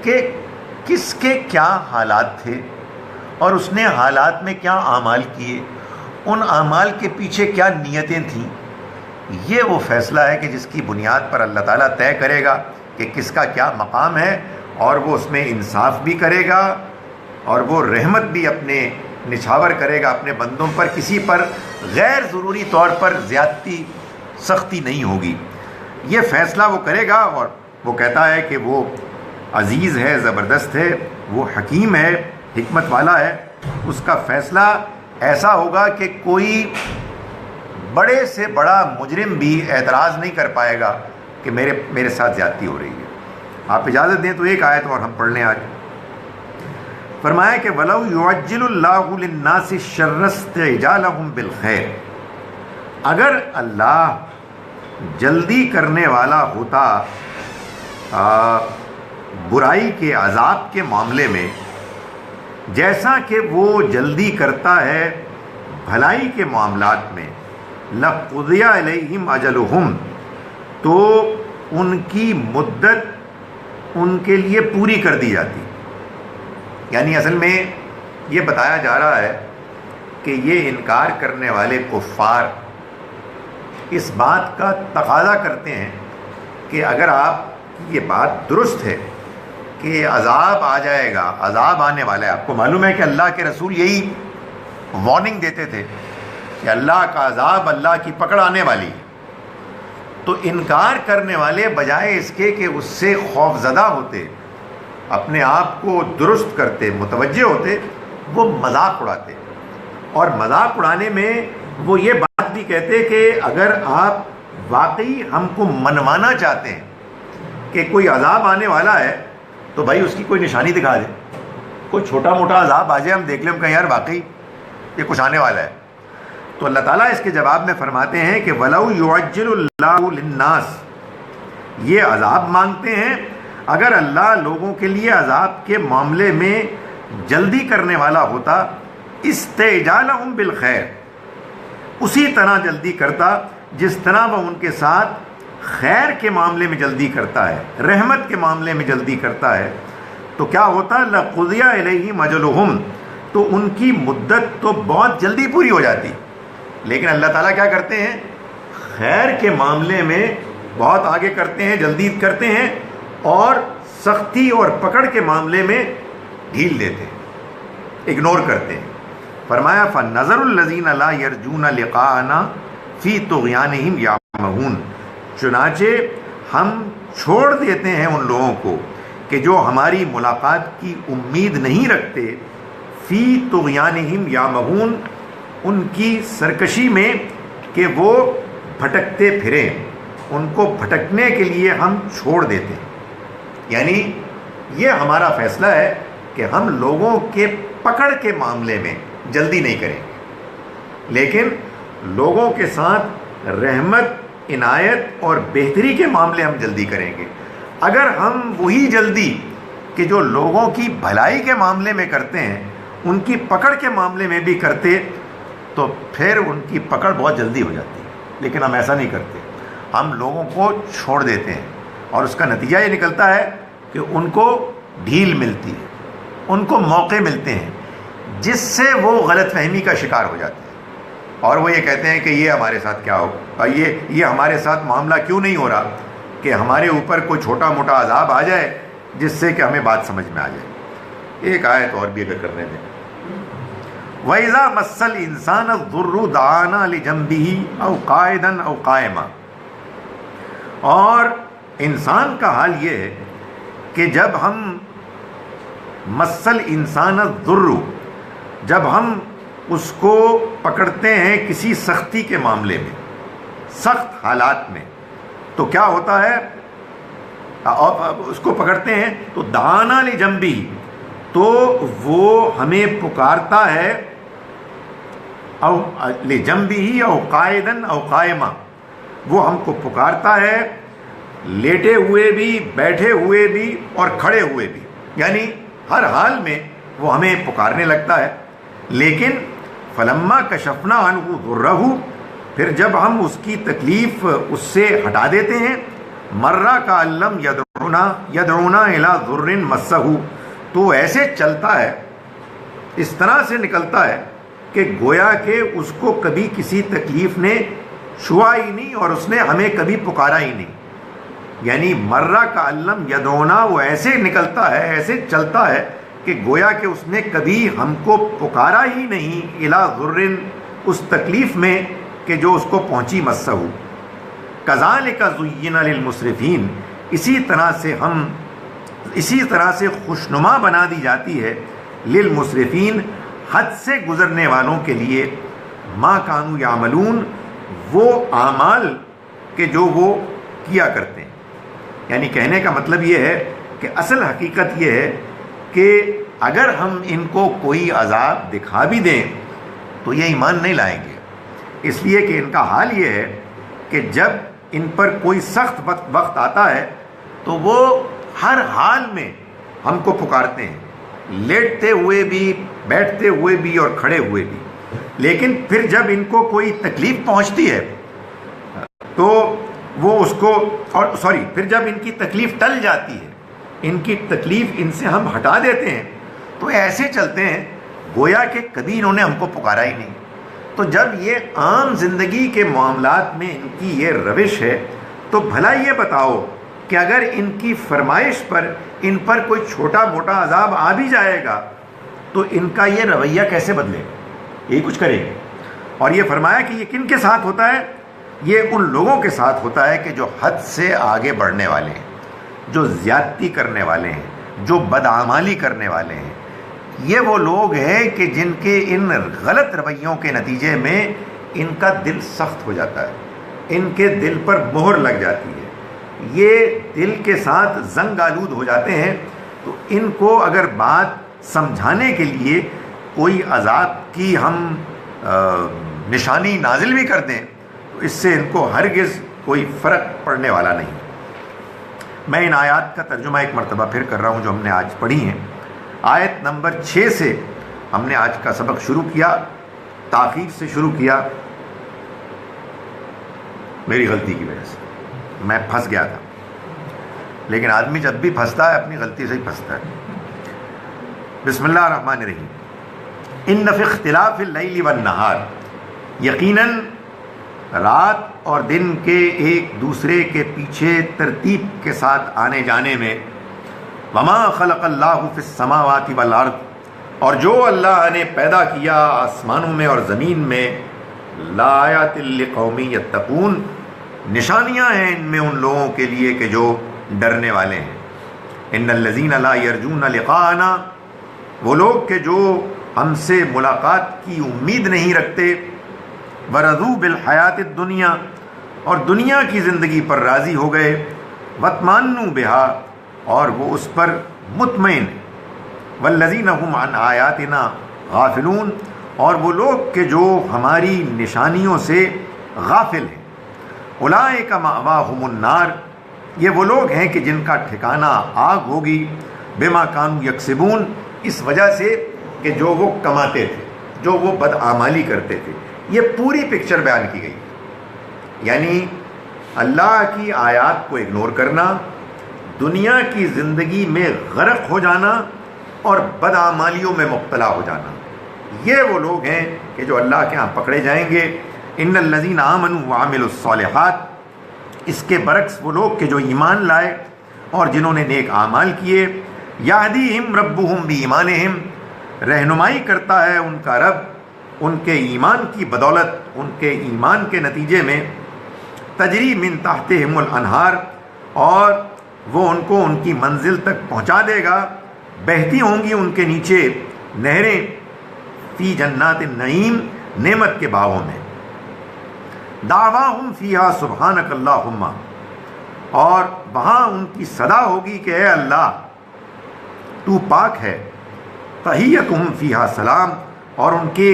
کہ کس کے کیا حالات تھے اور اس نے حالات میں کیا اعمال کیے، ان اعمال کے پیچھے کیا نیتیں تھیں۔ یہ وہ فیصلہ ہے کہ جس کی بنیاد پر اللہ تعالیٰ طے کرے گا کہ کس کا کیا مقام ہے، اور وہ اس میں انصاف بھی کرے گا اور وہ رحمت بھی اپنے نچھاور کرے گا اپنے بندوں پر۔ کسی پر غیر ضروری طور پر زیادتی، سختی نہیں ہوگی۔ یہ فیصلہ وہ کرے گا، اور وہ کہتا ہے کہ وہ عزیز ہے، زبردست ہے، وہ حکیم ہے، حکمت والا ہے۔ اس کا فیصلہ ایسا ہوگا کہ کوئی بڑے سے بڑا مجرم بھی اعتراض نہیں کر پائے گا کہ میرے ساتھ زیادتی ہو رہی ہے۔ آپ اجازت دیں تو ایک آیت اور ہم پڑھ لیں آج۔ فرمایا کہ وَلَوْ يُعَجِّلُ اللَّهُ لِلنَّاسِ الشَّرَّ اسْتِعْجَالَهُم بِالْخَيْرِ، اگر اللہ جلدی کرنے والا ہوتا برائی کے عذاب کے معاملے میں، جیسا کہ وہ جلدی کرتا ہے بھلائی کے معاملات میں، لَقُضِيَ عَلَيْهِمْ أَجَلُهُمْ، تو ان کی مدت ان کے لیے پوری کر دی جاتی۔ یعنی اصل میں یہ بتایا جا رہا ہے کہ یہ انکار کرنے والے کفار اس بات کا تقاضا کرتے ہیں کہ اگر آپ کی یہ بات درست ہے کہ عذاب آ جائے گا، عذاب آنے والا ہے، آپ کو معلوم ہے کہ اللہ کے رسول یہی وارننگ دیتے تھے کہ اللہ کا عذاب، اللہ کی پکڑ آنے والی ہے، تو انکار کرنے والے بجائے اس کے کہ اس سے خوف زدہ ہوتے، اپنے آپ کو درست کرتے، متوجہ ہوتے، وہ مذاق اڑاتے، اور مذاق اڑانے میں وہ یہ بات بھی کہتے کہ اگر آپ واقعی ہم کو منوانا چاہتے ہیں کہ کوئی عذاب آنے والا ہے تو بھائی اس کی کوئی نشانی دکھا دے، کوئی چھوٹا موٹا عذاب آ جائے، ہم دیکھ لیں، ہم کہیں یار واقعی یہ کچھ آنے والا ہے۔ تو اللہ تعالیٰ اس کے جواب میں فرماتے ہیں کہ وَلَوْ يُعَجِّلُ اللَّهُ لِلنَّاسِ، یہ عذاب مانگتے ہیں اگر اللہ لوگوں کے لیے عذاب کے معاملے میں جلدی کرنے والا ہوتا، استعجالہم بالخیر، اسی طرح جلدی کرتا جس طرح وہ ان کے ساتھ خیر کے معاملے میں جلدی کرتا ہے، رحمت کے معاملے میں جلدی کرتا ہے، تو کیا ہوتا لَقُضِيَ إِلَيْهِمْ أَجَلُهُمْ، تو ان کی مدت تو بہت جلدی پوری ہو جاتی۔ لیکن اللہ تعالیٰ کیا کرتے ہیں؟ خیر کے معاملے میں بہت آگے کرتے ہیں، جلدی کرتے ہیں، اور سختی اور پکڑ کے معاملے میں ڈھیل دیتے ہیں، اگنور کرتے ہیں۔ فرمایا فَنَظَرُ الَّذِينَ لَا يَرْجُونَ لِقَاءَنَا فِي طُغْيَانِهِمْ يَعْمَهُونَ، چنانچہ ہم چھوڑ دیتے ہیں ان لوگوں کو کہ جو ہماری ملاقات کی امید نہیں رکھتے، فی طغیانہم یعمہون، ان کی سرکشی میں کہ وہ بھٹکتے پھریں، ان کو بھٹکنے کے لیے ہم چھوڑ دیتے ہیں۔ یعنی یہ ہمارا فیصلہ ہے کہ ہم لوگوں کے پکڑ کے معاملے میں جلدی نہیں کریں گے، لیکن لوگوں کے ساتھ رحمت، عنایت اور بہتری کے معاملے ہم جلدی کریں گے۔ اگر ہم وہی جلدی کہ جو لوگوں کی بھلائی کے معاملے میں کرتے ہیں ان کی پکڑ کے معاملے میں بھی کرتے تو پھر ان کی پکڑ بہت جلدی ہو جاتی ہے، لیکن ہم ایسا نہیں کرتے، ہم لوگوں کو چھوڑ دیتے ہیں، اور اس کا نتیجہ یہ نکلتا ہے کہ ان کو ڈھیل ملتی ہے، ان کو موقع ملتے ہیں جس سے وہ غلط فہمی کا شکار ہو جاتے ہیں، اور وہ یہ کہتے ہیں کہ یہ ہمارے ساتھ کیا ہو، اور یہ ہمارے ساتھ معاملہ کیوں نہیں ہو رہا کہ ہمارے اوپر کوئی چھوٹا موٹا عذاب آ جائے جس سے کہ ہمیں بات سمجھ میں آ جائے۔ ایک آیت اور بھی اگر کرنے دیں، وَإِذَا مَسَّ الْإِنسَانَ الضُّرُّ دَعَانَا لِجَنبِهِ أَوْ قَاعِدًا أَوْ قَائِمًا، اور انسان کا حال یہ ہے کہ جب ہم مَسَّ الْإِنسَانَ الضُّرُّ، جب ہم اس کو پکڑتے ہیں کسی سختی کے معاملے میں، سخت حالات میں، تو کیا ہوتا ہے؟ اس کو پکڑتے ہیں تو دعانا لجنبی، تو وہ ہمیں پکارتا ہے، او لجنبی او قائدن او قائما، وہ ہم کو پکارتا ہے لیٹے ہوئے بھی، بیٹھے ہوئے بھی اور کھڑے ہوئے بھی، یعنی ہر حال میں وہ ہمیں پکارنے لگتا ہے۔ لیکن فلما کشفنا عنہ ضرہ، پھر جب ہم اس کی تکلیف اس سے ہٹا دیتے ہیں، مرہ کا علم یدعونا الی ضر مسہ، تو ایسے چلتا ہے، اس طرح سے نکلتا ہے کہ گویا کہ اس کو کبھی کسی تکلیف نے چھوا ہی نہیں اور اس نے ہمیں کبھی پکارا ہی نہیں۔ یعنی مرہ کا علم یدعونا، وہ ایسے نکلتا ہے، ایسے چلتا ہے کہ گویا کہ اس نے کبھی ہم کو پکارا ہی نہیں، الی ضر، اس تکلیف میں کہ جو اس کو پہنچی، مسہ۔ کذالک زین للمسرفین، اسی طرح سے خوشنما بنا دی جاتی ہے للمسرفین، حد سے گزرنے والوں کے لیے، ما کانوا یعملون، وہ اعمال کہ جو وہ کیا کرتے ہیں۔ یعنی کہنے کا مطلب یہ ہے کہ اصل حقیقت یہ ہے کہ اگر ہم ان کو کوئی عذاب دکھا بھی دیں تو یہ ایمان نہیں لائیں گے، اس لیے کہ ان کا حال یہ ہے کہ جب ان پر کوئی سخت وقت آتا ہے تو وہ ہر حال میں ہم کو پکارتے ہیں، لیٹتے ہوئے بھی، بیٹھتے ہوئے بھی اور کھڑے ہوئے بھی۔ لیکن پھر جب ان کو کوئی تکلیف پہنچتی ہے تو وہ اس کو پھر جب ان کی تکلیف ٹل جاتی ہے، ان کی تکلیف ان سے ہم ہٹا دیتے ہیں، تو ایسے چلتے ہیں گویا کہ کبھی انہوں نے ہم کو پکارا ہی نہیں۔ تو جب یہ عام زندگی کے معاملات میں ان کی یہ روش ہے، تو بھلا یہ بتاؤ کہ اگر ان کی فرمائش پر ان پر کوئی چھوٹا موٹا عذاب آ بھی جائے گا تو ان کا یہ رویہ کیسے بدلے گا؟ یہی کچھ کرے گا۔ اور یہ فرمایا کہ یہ کن کے ساتھ ہوتا ہے؟ یہ ان لوگوں کے ساتھ ہوتا ہے کہ جو حد سے آگے بڑھنے والے ہیں، جو زیادتی کرنے والے ہیں، جو بدعمالی کرنے والے ہیں۔ یہ وہ لوگ ہیں کہ جن کے ان غلط رویوں کے نتیجے میں ان کا دل سخت ہو جاتا ہے، ان کے دل پر مہر لگ جاتی ہے، یہ دل کے ساتھ زنگ آلود ہو جاتے ہیں، تو ان کو اگر بات سمجھانے کے لیے کوئی عذاب کی ہم نشانی نازل بھی کر دیں تو اس سے ان کو ہرگز کوئی فرق پڑنے والا نہیں۔ میں ان آیات کا ترجمہ ایک مرتبہ پھر کر رہا ہوں جو ہم نے آج پڑھی ہیں۔ آیت نمبر 6 سے ہم نے آج کا سبق شروع کیا، تاخیر سے شروع کیا، میری غلطی کی وجہ سے میں پھنس گیا تھا، لیکن آدمی جب بھی پھنستا ہے اپنی غلطی سے ہی پھنستا ہے۔ بسم اللہ الرحمن الرحیم۔ ان فی اختلاف اللیل والنہار، یقیناً رات اور دن کے ایک دوسرے کے پیچھے ترتیب کے ساتھ آنے جانے میں، وما خلق اللہ فی السماوات والارض، اور جو اللہ نے پیدا کیا آسمانوں میں اور زمین میں، لآیات لقوم یتقون، نشانیاں ہیں ان میں ان لوگوں کے لیے کہ جو ڈرنے والے ہیں۔ ان الذین لا یرجون لقاءنا، وہ لوگ کہ جو ہم سے ملاقات کی امید نہیں رکھتے، ورضوا بالحیات الدنیا، اور دنیا کی زندگی پر راضی ہو گئے، واطمأنوا بہا، اور وہ اس پر مطمئن، والذین هم عن آیاتنا غافلون، اور وہ لوگ کہ جو ہماری نشانیوں سے غافل ہیں۔ اولئک مأواہم النار، یہ وہ لوگ ہیں کہ جن کا ٹھکانہ آگ ہوگی، بما کانوا یکسبون، اس وجہ سے کہ جو وہ کماتے تھے، جو وہ بدعمالی کرتے تھے۔ یہ پوری پکچر بیان کی گئی، یعنی اللہ کی آیات کو اگنور کرنا، دنیا کی زندگی میں غرق ہو جانا اور بدعمالیوں میں مبتلا ہو جانا، یہ وہ لوگ ہیں کہ جو اللہ کے ہاں پکڑے جائیں گے۔ ان الذین آمنوا وعملوا الصالحات، اس کے برعکس وہ لوگ کہ جو ایمان لائے اور جنہوں نے نیک اعمال کیے، یہدیہم ربہم بایمانہم، رہنمائی کرتا ہے ان کا رب ان کے ایمان کی بدولت، ان کے ایمان کے نتیجے میں، تجری من تحتہم الانہار، اور وہ ان کو ان کی منزل تک پہنچا دے گا، بہتی ہوں گی ان کے نیچے نہریں، فی جنات النعیم، نعمت کے باغوں میں، دعواہم فیہا سبحانک اللہم، اور وہاں ان کی صدا ہوگی کہ اے اللہ تو پاک ہے، تحیتہم فیہا سلام، اور ان کے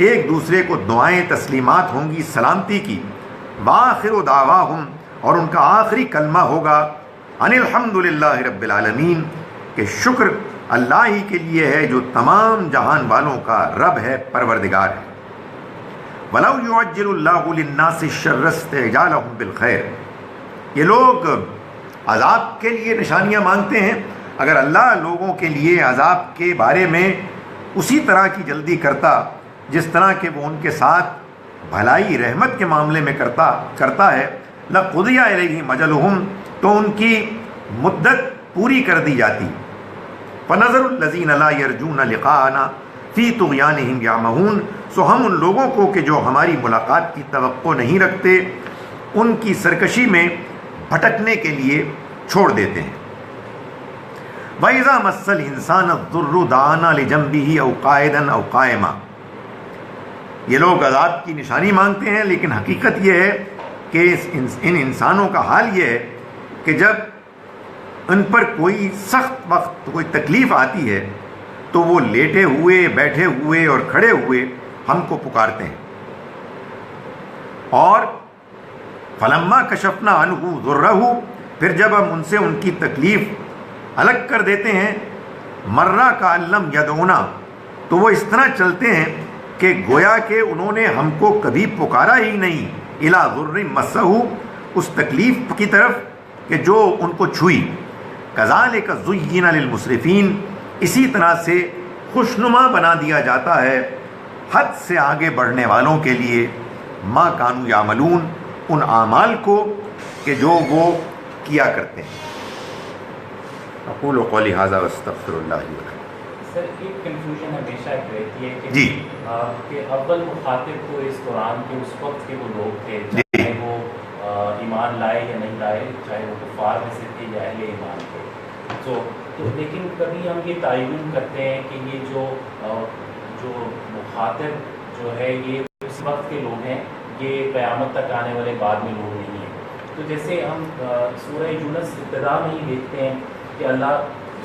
ایک دوسرے کو دعائیں تسلیمات ہوں گی سلامتی کی، وآخر دعواہم، اور ان کا آخری کلمہ ہوگا ان الحمد للہ رب العالمین، کہ شکر اللہ ہی کے لیے ہے جو تمام جہان والوں کا رب ہے، پروردگار ہے۔ وَلَوْ يُعَجِّلُ اللَّهُ لِلنَّاسِ الشَّرَّ اسْتِعْجَالَهُم بِالْخَيْرِ، یہ لوگ عذاب کے لیے نشانیاں مانگتے ہیں، اگر اللہ لوگوں کے لیے عذاب کے بارے میں اسی طرح کی جلدی کرتا جس طرح کہ وہ ان کے ساتھ بھلائی رحمت کے معاملے میں کرتا ہے، لَقُضِيَ إِلَيْهِمْ أَجَلُهُمْ، تو ان کی مدت پوری کر دی جاتی۔ فَنَظَرُ الَّذِينَ لَا يَرْجُونَ لِقَاءَنَا فِي طُغْيَانِهِمْ يَعْمَهُونَ، سو ہم ان لوگوں کو کہ جو ہماری ملاقات کی توقع نہیں رکھتے، ان کی سرکشی میں بھٹکنے کے لیے چھوڑ دیتے ہیں۔ وَإِذَا مَسَّ الْإِنسَانَ الضُّرُّ دَعَانَا لِجَنبِهِ أَوْ قَاعِدًا أَوْ قَائِمًا، یہ لوگ عذاب کی نشانی مانگتے ہیں، لیکن حقیقت یہ ہے کہ ان انسانوں کا حال یہ ہے کہ جب ان پر کوئی سخت وقت کوئی تکلیف آتی ہے تو وہ لیٹے ہوئے، بیٹھے ہوئے اور کھڑے ہوئے ہم کو پکارتے ہیں، اور فلما کشفنا عنہ ضرہ، پھر جب ہم ان سے ان کی تکلیف الگ کر دیتے ہیں، مرہ کا علم یدعونا، تو وہ اس طرح چلتے ہیں کہ گویا کہ انہوں نے ہم کو کبھی پکارا ہی نہیں، الی ضر مسہ، اس تکلیف کی طرف کہ جو ان کو چھوئی۔ کذالک زین للمسرفین، اسی طرح سے خوشنما بنا دیا جاتا ہے حد سے آگے بڑھنے والوں کے لیے، ما کانوا یعملون، ان اعمال کو کہ جو وہ کیا کرتے ہیں۔ اقول قولی ھذا واستغفر اللہ لي ولکم۔ سر ایک کنفیوژن ہمیشہ رہتی ہے کہ جی کہ اول مخاطب تو اس قرآن کے اس وقت کے وہ لوگ تھے، چاہے وہ ایمان لائے یا نہیں لائے، چاہے وہ کفار میں سے تھے یا اہل ایمان تھے، تو لیکن کبھی ہم یہ تعین کرتے ہیں کہ یہ جو مخاطب جو ہے یہ اس وقت کے لوگ ہیں، یہ قیامت تک آنے والے بعد میں لوگ نہیں ہیں، تو جیسے ہم سورہ یونس ابتدا میں ہی دیکھتے ہیں کہ اللہ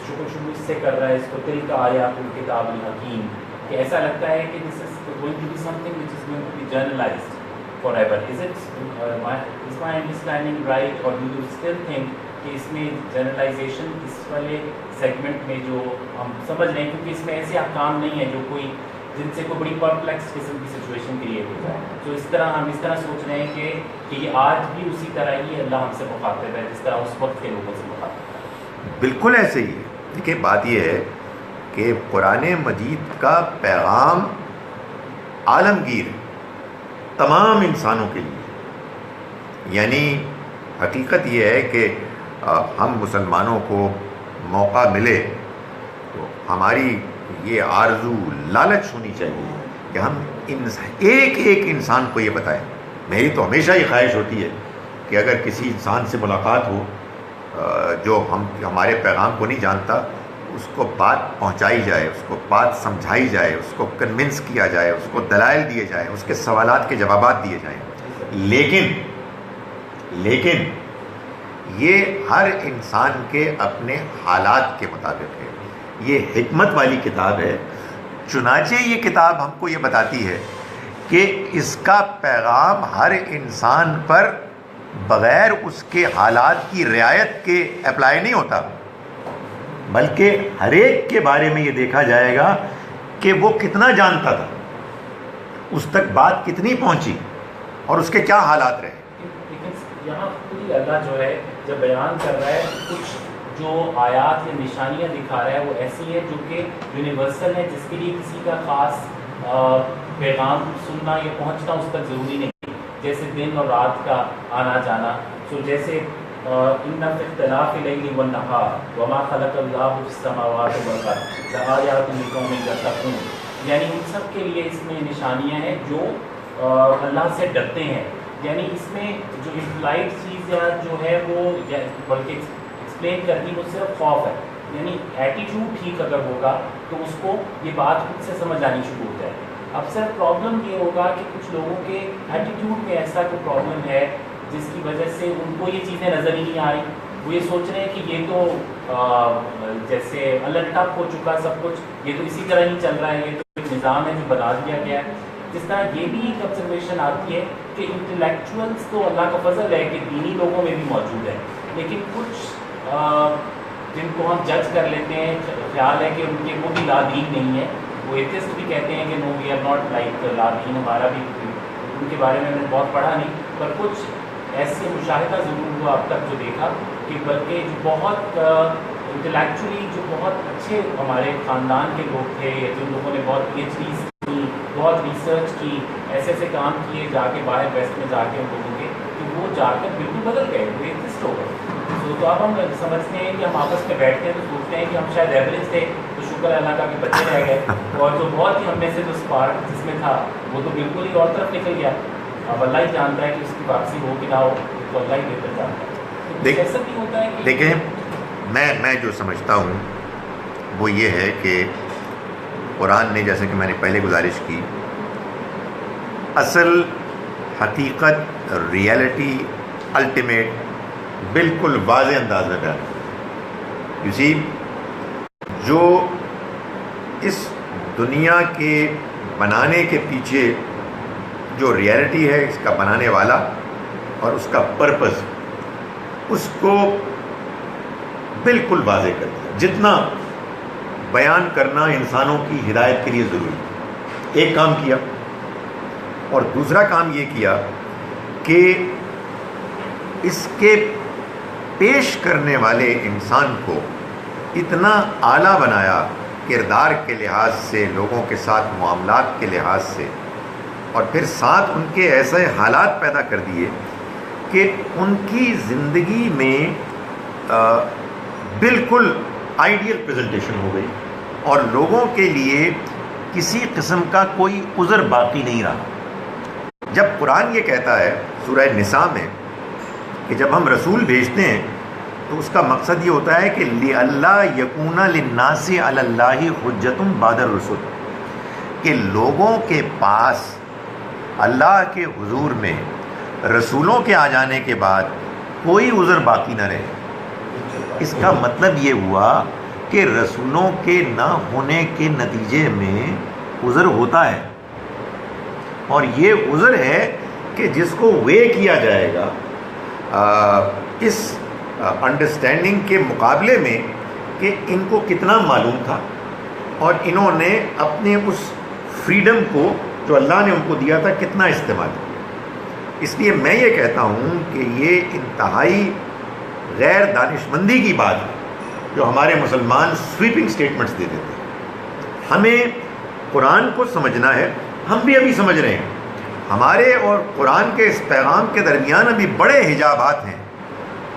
شروع اس سے کر رہا ہے اس کو دل کا آیات الکتاب الحکیم، کہ ایسا لگتا ہے کہ this is going to be something which is going to be journalized forever. Is my understanding right, اور ڈو یو اسٹل تھنک کہ اس میں جرنلائزیشن اس والے سیگمنٹ میں جو ہم سمجھ رہے ہیں، کیونکہ اس میں ایسے احکام نہیں ہیں جو کوئی جن سے کوئی بڑی پرپلیکس قسم کی سچویشن کریٹ ہو جائے، تو اس طرح ہم اس طرح سوچ رہے ہیں کہ یہ آج بھی اسی طرح ہی اللہ ہم سے مخاطب ہے جس طرح اس وقت کے لوگوں سے مخاطب ہے. بالکل ایسے ہی ہے. دیکھیں بات یہ ہے کہ قرآن مجید کا پیغام عالمگیر ہے تمام انسانوں کے لیے. یعنی حقیقت یہ ہے کہ ہم مسلمانوں کو موقع ملے تو ہماری یہ آرزو لالچ ہونی چاہیے کہ ہم ایک ایک انسان کو یہ بتائیں. میری تو ہمیشہ یہ خواہش ہوتی ہے کہ اگر کسی انسان سے ملاقات ہو جو ہمارے پیغام کو نہیں جانتا، اس کو بات پہنچائی جائے، اس کو بات سمجھائی جائے، اس کو کنونس کیا جائے، اس کو دلائل دیے جائیں، اس کے سوالات کے جوابات دیے جائیں. لیکن یہ ہر انسان کے اپنے حالات کے مطابق ہے. یہ حکمت والی کتاب ہے. چنانچہ یہ کتاب ہم کو یہ بتاتی ہے کہ اس کا پیغام ہر انسان پر بغیر اس کے حالات کی رعایت کے اپلائی نہیں ہوتا، بلکہ ہر ایک کے بارے میں یہ دیکھا جائے گا کہ وہ کتنا جانتا تھا، اس تک بات کتنی پہنچی اور اس کے کیا حالات رہے. لیکن یہاں پوری اللہ جو ہے جب بیان کر رہا ہے کچھ جو آیات یا نشانیاں دکھا رہا ہے وہ ایسی ہے جو کہ یونیورسل ہے، جس کے لیے کسی کا خاص پیغام سننا یا پہنچنا اس تک ضروری نہیں. جیسے دن اور رات کا آنا جانا، تو جیسے ان فی اختلاف اللیل والنہار وما خلق اللہ فی السماوات والارض لآیات لقوم یتقون، یعنی ان سب کے لیے اس میں نشانیاں ہیں جو اللہ سے ڈرتے ہیں. یعنی اس میں جو امپلائڈ چیز یا جو ہے وہ بلکہ ایکسپلین کرنی وہ صرف خوف ہے. یعنی ایٹیٹیوڈ ٹھیک اگر ہوگا تو اس کو یہ بات خود سے سمجھ آنی شروع ہو جائے. اب سر پرابلم یہ ہوگا کہ کچھ لوگوں کے ایٹیٹیوڈ میں ایسا کوئی پرابلم ہے جس کی وجہ سے ان کو یہ چیزیں نظر ہی نہیں آ رہی. وہ یہ سوچ رہے ہیں کہ یہ تو جیسے الٹ ٹپ ہو چکا سب کچھ، یہ تو اسی طرح ہی چل رہا ہے، یہ تو ایک نظام ہے جو بنا دیا گیا ہے. جس طرح یہ بھی ایک آبزرویشن آتی ہے کہ انٹلیکچوئلس تو اللہ کا فضل ہے کہ دینی لوگوں میں بھی موجود ہے، لیکن کچھ جن کو ہم جج کر لیتے ہیں خیال ہے کہ ان کے وہ بھی لادین نہیں ہے. وہ ایتھسٹ بھی کہتے ہیں کہ نو وی آر ناٹ لائک لادین، ہمارا بھی ان کے بارے میں نے بہت پڑھا نہیں، پر کچھ ایسے مشاہدہ ضرور ہوا اب تک جو دیکھا کہ بلکہ جو بہت انٹلیکچولی جو بہت اچھے ہمارے خاندان کے لوگ تھے یا جن لوگوں نے بہت پی ایچ ڈیز کی، بہت ریسرچ کی، ایسے ایسے کام کیے جا کے باہر ویسٹ میں جا کے ان لوگوں کے، کہ وہ جا کر بالکل بدل گئے، وہ ایتھسٹ ہو گئے. تو اب ہم سمجھتے ہیں کہ ہم آپس میں بیٹھتے ہیں تو سوچتے ہیں کہ ہم شاید ایوریج تھے تو شکر اللہ کا کہ بچے رہ گئے، اور جو بہت ہی ہم میں سے جو اسپارک جس میں تھا وہ تو بالکل ہی اور طرف نکل گیا. اب اللہ ہی جانتا ہے کہ اس کی واپسی ہو کہ نہ ہو، تو اللہ ہی بہتر جانتا ہے. ایسا بھی ہوتا ہے کہ دیکھیں میں جو سمجھتا ہوں وہ یہ ہے کہ قرآن نے، جیسے کہ میں نے پہلے گزارش کی، اصل حقیقت ریئلٹی الٹیمیٹ بالکل واضح انداز میں بیان ہے. یو سی، جو اس دنیا کے بنانے کے پیچھے جو ریئلٹی ہے، اس کا بنانے والا اور اس کا پرپس، اس کو بالکل واضح کر دیا. جتنا بیان کرنا انسانوں کی ہدایت کے لیے ضروری ہے، ایک کام کیا. اور دوسرا کام یہ کیا کہ اس کے پیش کرنے والے انسان کو اتنا اعلیٰ بنایا کردار کے لحاظ سے، لوگوں کے ساتھ معاملات کے لحاظ سے، اور پھر ساتھ ان کے ایسے حالات پیدا کر دیے کہ ان کی زندگی میں بالکل آئیڈیل پریزنٹیشن ہو گئی اور لوگوں کے لیے کسی قسم کا کوئی عذر باقی نہیں رہا. جب قرآن یہ کہتا ہے سورہ نساء میں کہ جب ہم رسول بھیجتے ہیں تو اس کا مقصد یہ ہوتا ہے کہ لِأَلَّا يَكُونَ لِلنَّاسِ عَلَى اللَّهِ حُجَّةٌ بَعْدَ الرُّسُلِ، کہ لوگوں کے پاس اللہ کے حضور میں رسولوں کے آ جانے کے بعد کوئی عذر باقی نہ رہے. اس کا مطلب یہ ہوا کہ رسولوں کے نہ ہونے کے نتیجے میں عذر ہوتا ہے، اور یہ عذر ہے کہ جس کو وے کیا جائے گا اس انڈرسٹینڈنگ کے مقابلے میں کہ ان کو کتنا معلوم تھا اور انہوں نے اپنے اس فریڈم کو جو اللہ نے ان کو دیا تھا کتنا استعمال کیا. اس لیے میں یہ کہتا ہوں کہ یہ انتہائی غیر دانشمندی کی بات ہے جو ہمارے مسلمان سویپنگ سٹیٹمنٹس دے دیتے ہیں. ہمیں قرآن کو سمجھنا ہے. ہم بھی ابھی سمجھ رہے ہیں. ہمارے اور قرآن کے اس پیغام کے درمیان ابھی بڑے حجابات ہیں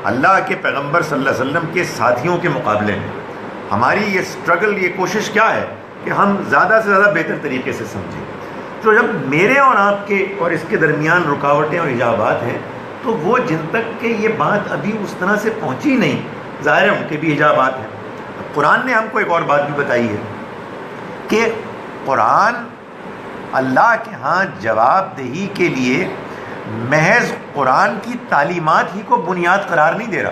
اللہ کے پیغمبر صلی اللہ علیہ وسلم کے ساتھیوں کے مقابلے میں. ہماری یہ سٹرگل، یہ کوشش کیا ہے کہ ہم زیادہ سے زیادہ بہتر طریقے سے سمجھیں. تو جب میرے اور آپ کے اور اس کے درمیان رکاوٹیں اور حجابات ہیں تو وہ جن تک کہ یہ بات ابھی اس طرح سے پہنچی نہیں، ظاہر ہے ان کے بھی حجابات ہیں. قرآن نے ہم کو ایک اور بات بھی بتائی ہے کہ قرآن اللہ کے ہاں جواب دہی کے لیے محض قرآن کی تعلیمات ہی کو بنیاد قرار نہیں دے رہا،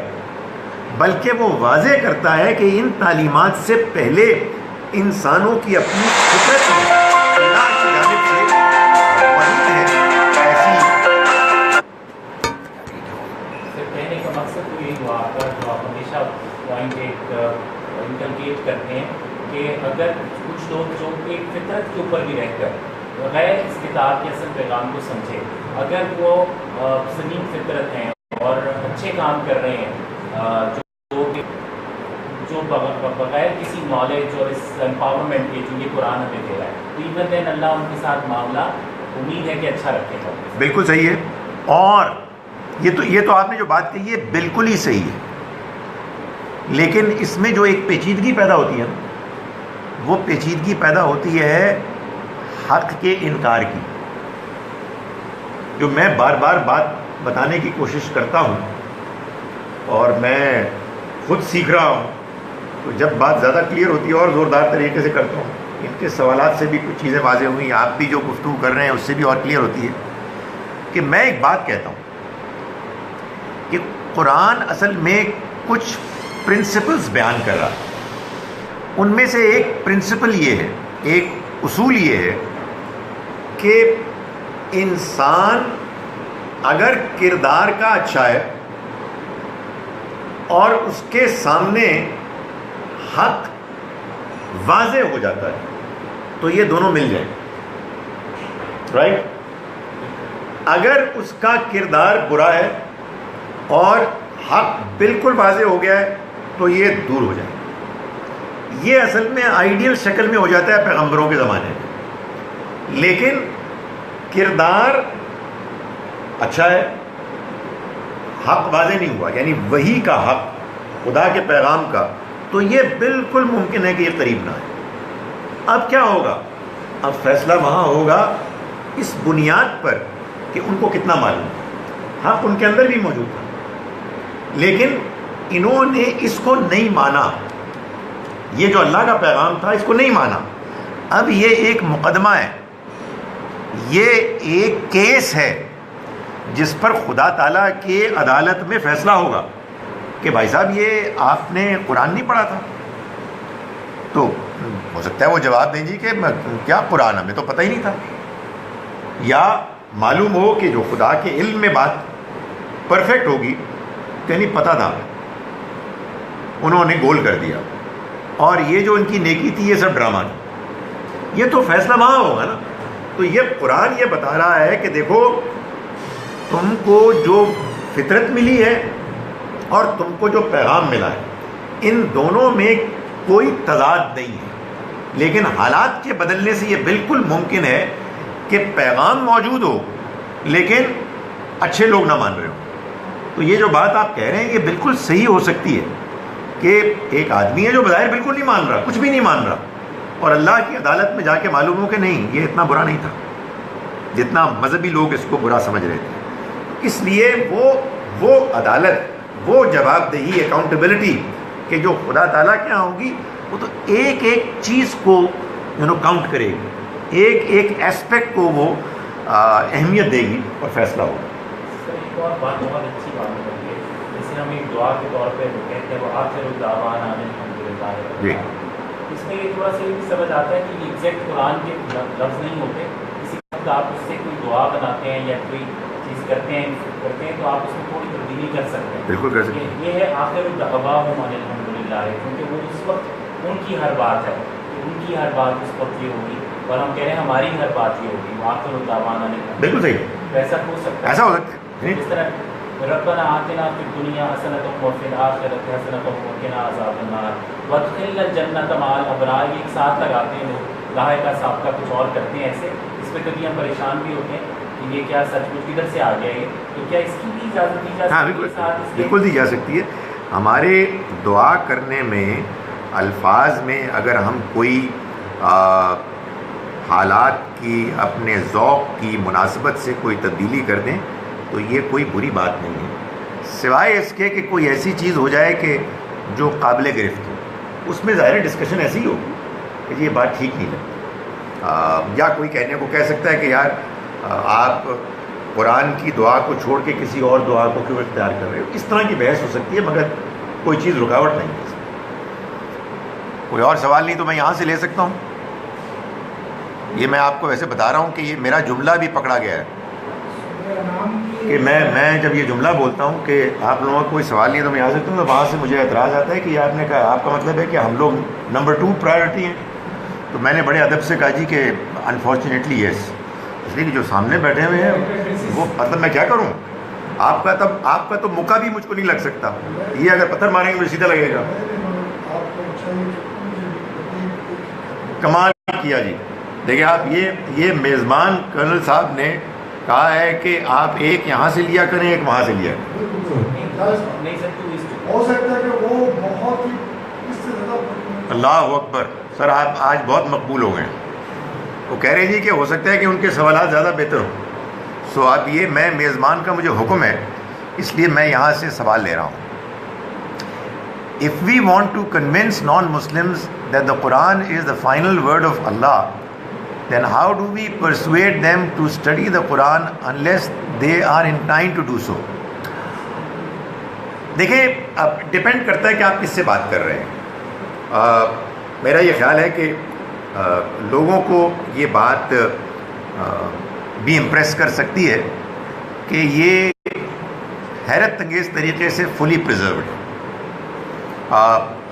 بلکہ وہ واضح کرتا ہے کہ ان تعلیمات سے پہلے انسانوں کی اپنی فطرت میں اللہ کی جانب سے وحی ہے ایسی. کہنے کا مقصد تو یہی ہوا آپ کا جو آپ ہمیشہ پوائنٹ ایک انکلکیٹ کرتے ہیں کہ اگر کچھ لوگ جو ایک فطرت کے اوپر بھی رہ کر غیر اس کتاب کے اصل پیغام کو سمجھے، اگر وہ سلیم فطرت ہیں اور اچھے کام کر رہے ہیں جو بغیر کسی نالج اور اس امپاورمنٹ کے جو یہ قرآن ہمیں دے رہا ہے، تو ایون دین اللہ ان کے ساتھ معاملہ امید ہے کہ اچھا رکھے گا. بالکل صحیح ہے. اور یہ تو آپ نے جو بات کہی ہے بالکل ہی صحیح ہے، لیکن اس میں جو ایک پیچیدگی پیدا ہوتی ہے وہ پیچیدگی پیدا ہوتی ہے حق کے انکار کی، جو میں بار بار بات بتانے کی کوشش کرتا ہوں اور میں خود سیکھ رہا ہوں. تو جب بات زیادہ کلیئر ہوتی ہے اور زوردار طریقے سے کرتا ہوں. ان کے سوالات سے بھی کچھ چیزیں واضح ہوئی، آپ بھی جو گفتگو کر رہے ہیں اس سے بھی اور کلیئر ہوتی ہے کہ میں ایک بات کہتا ہوں کہ قرآن اصل میں کچھ پرنسپلز بیان کر رہا ہے. ان میں سے ایک پرنسپل یہ ہے، ایک اصول یہ ہے کہ انسان اگر کردار کا اچھا ہے اور اس کے سامنے حق واضح ہو جاتا ہے تو یہ دونوں مل جائیں. رائٹ؟ اگر اس کا کردار برا ہے اور حق بالکل واضح ہو گیا ہے تو یہ دور ہو جائے. یہ اصل میں آئیڈیل شکل میں ہو جاتا ہے پیغمبروں کے زمانے میں. لیکن کردار اچھا ہے، حق واضح نہیں ہوا، یعنی وحی کا حق، خدا کے پیغام کا، تو یہ بالکل ممکن ہے کہ یہ قریب نہ آئے. اب کیا ہوگا؟ اب فیصلہ وہاں ہوگا اس بنیاد پر کہ ان کو کتنا معلوم ہے. حق ان کے اندر بھی موجود تھا لیکن انہوں نے اس کو نہیں مانا. یہ جو اللہ کا پیغام تھا اس کو نہیں مانا. اب یہ ایک مقدمہ ہے، یہ ایک کیس ہے جس پر خدا تعالیٰ کی عدالت میں فیصلہ ہوگا کہ بھائی صاحب یہ آپ نے قرآن نہیں پڑھا تھا. تو ہو سکتا ہے وہ جواب دیں جی کہ کیا قرآن ہمیں تو پتہ ہی نہیں تھا، یا معلوم ہو کہ جو خدا کے علم میں بات پرفیکٹ ہوگی کہ نہیں پتہ تھا، انہوں نے گول کر دیا اور یہ جو ان کی نیکی تھی یہ سب ڈرامہ تھا. یہ تو فیصلہ وہاں ہوگا نا. تو یہ قرآن یہ بتا رہا ہے کہ دیکھو تم کو جو فطرت ملی ہے اور تم کو جو پیغام ملا ہے ان دونوں میں کوئی تضاد نہیں ہے، لیکن حالات کے بدلنے سے یہ بالکل ممکن ہے کہ پیغام موجود ہو لیکن اچھے لوگ نہ مان رہے ہو. تو یہ جو بات آپ کہہ رہے ہیں یہ بالکل صحیح ہو سکتی ہے کہ ایک آدمی ہے جو بظاہر بالکل نہیں مان رہا، کچھ بھی نہیں مان رہا، اور اللہ کی عدالت میں جا کے معلوم ہو کہ نہیں یہ اتنا برا نہیں تھا جتنا مذہبی لوگ اس کو برا سمجھ رہے تھے. اس لیے وہ عدالت، وہ جواب دہی، اکاؤنٹیبلٹی کہ جو خدا تعالیٰ کے یہاں ہوگی وہ تو ایک ایک چیز کو کاؤنٹ کرے گی، ایک ایک ایسپیکٹ کو وہ اہمیت دے گی اور فیصلہ ہوگا. ایک اور بات بہت اچھی بات ہے جیسے ہم ایک دعا کے طور پہ جو کہتے ہیں وہ آخر الدعوانا ان الحمدللہ رب العالمین، اس میں یہ تھوڑا سا یہ بھی سمجھ آتا ہے کہ یہ ایگزیکٹ قرآن کے لفظ نہیں ہوتے، کسی وقت آپ اس سے کوئی دعا بناتے ہیں یا کوئی چیز کرتے ہیں تو آپ اس میں تھوڑی تبدیلی کر سکتے ہیں. بالکل کر سکتے ہیں. یہ ہے آخر الدعواہم ان الحمدللہ، کیونکہ وہ اس وقت ان کی ہر بات ہے، ان کی ہر بات اس وقت یہ ہوگی، اور ہم کہہ رہے ہیں ہماری ہر بات یہ ہوگی. آخر الدعوانا ان الحمدللہ. بالکل صحیح. ایسا ہو سکتا ہے، ایسا ہو سکتا ہے. اس طرح ربنا آتنا فی الدنیا حسنۃ وفی الآخرۃ حسنۃ وقنا عذاب النار وادخلنا الجنۃ مع الابرار. یہ ایک ساتھ لگاتے ہیں لوگ، لاہے کا سابقہ کچھ اور کرتے ہیں ایسے. اس پہ کبھی ہم پریشان بھی ہوتے ہیں کہ یہ کیا سچ مچ کدھر سے آ گیا یہ، تو کیا اس کی بھی اجازت دی جا سکتی ہے؟ ہاں بالکل بالکل دی جا سکتی ہے. ہمارے دعا کرنے میں الفاظ میں اگر ہم کوئی حالات کی اپنے ذوق کی مناسبت سے کوئی تبدیلی کر دیں تو یہ کوئی بری بات نہیں ہے، سوائے اس کے کہ کوئی ایسی چیز ہو جائے کہ جو قابل گرفت ہو. اس میں ظاہر ڈسکشن ایسی ہی ہوگی کہ یہ بات ٹھیک نہیں لگتی، یا کوئی کہنے کو کہہ سکتا ہے کہ یار آپ قرآن کی دعا کو چھوڑ کے کسی اور دعا کو کیوں اختیار کر رہے ہو. اس طرح کی بحث ہو سکتی ہے، مگر کوئی چیز رکاوٹ نہیں ہے. کوئی اور سوال نہیں تو میں یہاں سے لے سکتا ہوں. یہ میں آپ کو ویسے بتا رہا ہوں کہ یہ میرا جملہ بھی پکڑا گیا ہے کہ میں جب یہ جملہ بولتا ہوں کہ آپ لوگوں کا کوئی سوال نہیں ہے تو میں یہاں سے سکتا ہوں، تو وہاں سے مجھے اعتراض آتا ہے کہ آپ نے کہا، آپ کا مطلب ہے کہ ہم لوگ نمبر 2 پرائیورٹی ہیں. تو میں نے بڑے ادب سے کہا جی کہ انفارچونیٹلی یس، اس لیے کہ جو سامنے بیٹھے ہوئے ہیں وہ مطلب میں کیا کروں. آپ کا تو مکہ بھی مجھ کو نہیں لگ سکتا. یہ اگر پتھر ماریں گے مجھے سیدھا لگے گا. کمال کیا جی. دیکھیں آپ، یہ میزبان کرنل صاحب نے کہا ہے کہ آپ ایک یہاں سے لیا کریں ایک وہاں سے لیا کریں. ہو سکتا ہے کہ وہ بہت ہی اس سے زیادہ. اللہ اکبر. سر آپ آج بہت مقبول ہو گئے ہیں. وہ کہہ رہے جی کہ ہو سکتا ہے کہ ان کے سوالات زیادہ بہتر ہوں. سو اب یہ میں میزبان کا مجھے حکم ہے، اس لیے میں یہاں سے سوال لے رہا ہوں. If we want to convince non-Muslims that the Quran is the final word of Allah, then how do we persuade them to study the Quran unless they are inclined to do so? دیکھیں اب depend کرتا ہے کہ آپ کس سے بات کر رہے ہیں. میرا یہ خیال ہے کہ لوگوں کو یہ بات بھی امپریس کر سکتی ہے کہ یہ حیرت انگیز طریقے سے فلی پریزروڈ ہے.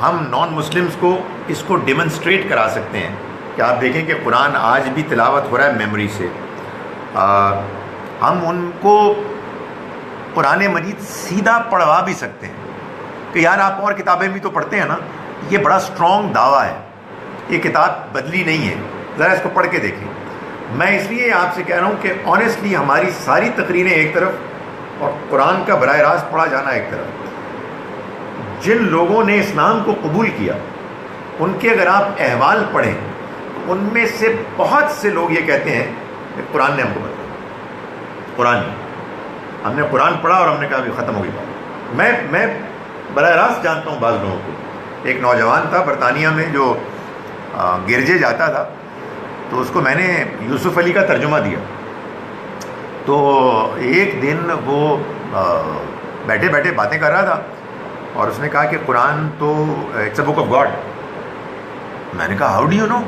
ہم نان مسلمس کو اس کو ڈیمنسٹریٹ کرا سکتے ہیں کہ آپ دیکھیں کہ قرآن آج بھی تلاوت ہو رہا ہے میموری سے. ہم ان کو قرآن مجید سیدھا پڑھوا بھی سکتے ہیں کہ یار آپ اور کتابیں بھی تو پڑھتے ہیں نا. یہ بڑا اسٹرانگ دعویٰ ہے، یہ کتاب بدلی نہیں ہے، ذرا اس کو پڑھ کے دیکھیں. میں اس لیے آپ سے کہہ رہا ہوں کہ آنیسٹلی ہماری ساری تقریریں ایک طرف اور قرآن کا براہ راست پڑھا جانا ایک طرف. جن لوگوں نے اسلام کو قبول کیا ان کے اگر آپ احوال پڑھیں تو ان میں سے بہت سے لوگ یہ کہتے ہیں کہ قرآن نے ہم کو بتایا، قرآن ہم نے قرآن پڑھا اور ہم نے کہا بھی ختم ہو گئی بات. میں براہ راست جانتا ہوں بعض لوگوں کو. ایک نوجوان تھا برطانیہ میں جو گرجے جاتا تھا، تو اس کو میں نے یوسف علی کا ترجمہ دیا. تو ایک دن وہ بیٹھے بیٹھے باتیں کر رہا تھا اور اس نے کہا کہ قرآن تو it's a book of God. میں نے کہا ہاؤ ڈو یو نو؟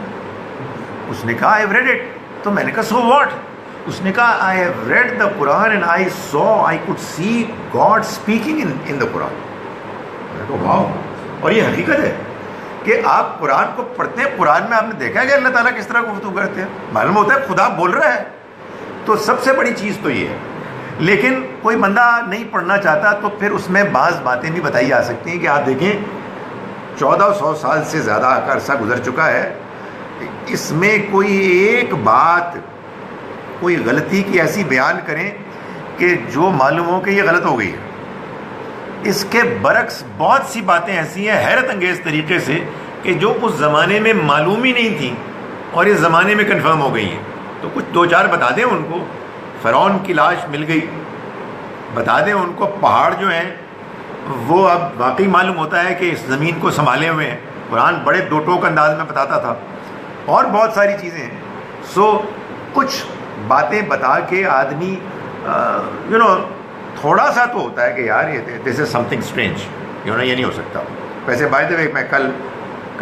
اس نے کہا آئی ہیو ریڈ اٹ. تو میں نے کہا سو واٹ؟ اس نے کہا آئی ہیو ریڈ دا قرآن and I could see God speaking in the قرآن. میں نے کہا واو. اور یہ حقیقت ہے کہ آپ قرآن کو پڑھتے ہیں، قرآن میں آپ نے دیکھا ہے کہ اللہ تعالیٰ کس طرح گفتگو کرتے ہیں، معلوم ہوتا ہے خدا بول رہا ہے. تو سب سے بڑی چیز تو یہ ہے. لیکن کوئی بندہ نہیں پڑھنا چاہتا تو پھر اس میں بعض باتیں بھی بتائی جا سکتی ہیں کہ آپ دیکھیں 1400 سال سے زیادہ کا عرصہ گزر چکا ہے، اس میں کوئی ایک بات، کوئی غلطی کی ایسی بیان کریں کہ جو معلوم ہو کہ یہ غلط ہو گئی ہے. اس کے برعکس بہت سی باتیں ایسی ہیں حیرت انگیز طریقے سے کہ جو اس زمانے میں معلوم ہی نہیں تھیں اور اس زمانے میں کنفرم ہو گئی ہیں. تو کچھ 2-4 بتا دیں ان کو. فرعون کی لاش مل گئی، بتا دیں ان کو پہاڑ جو ہیں وہ اب واقعی معلوم ہوتا ہے کہ اس زمین کو سنبھالے ہوئے ہیں. قرآن بڑے 2 ٹوک انداز میں بتاتا تھا اور بہت ساری چیزیں ہیں. سو کچھ باتیں بتا کے آدمی تھوڑا سا تو ہوتا ہے کہ یار یہ دس از سم تھنگ اسٹرینج، یہ نہیں ہو سکتا. ویسے بائی دا وے میں کل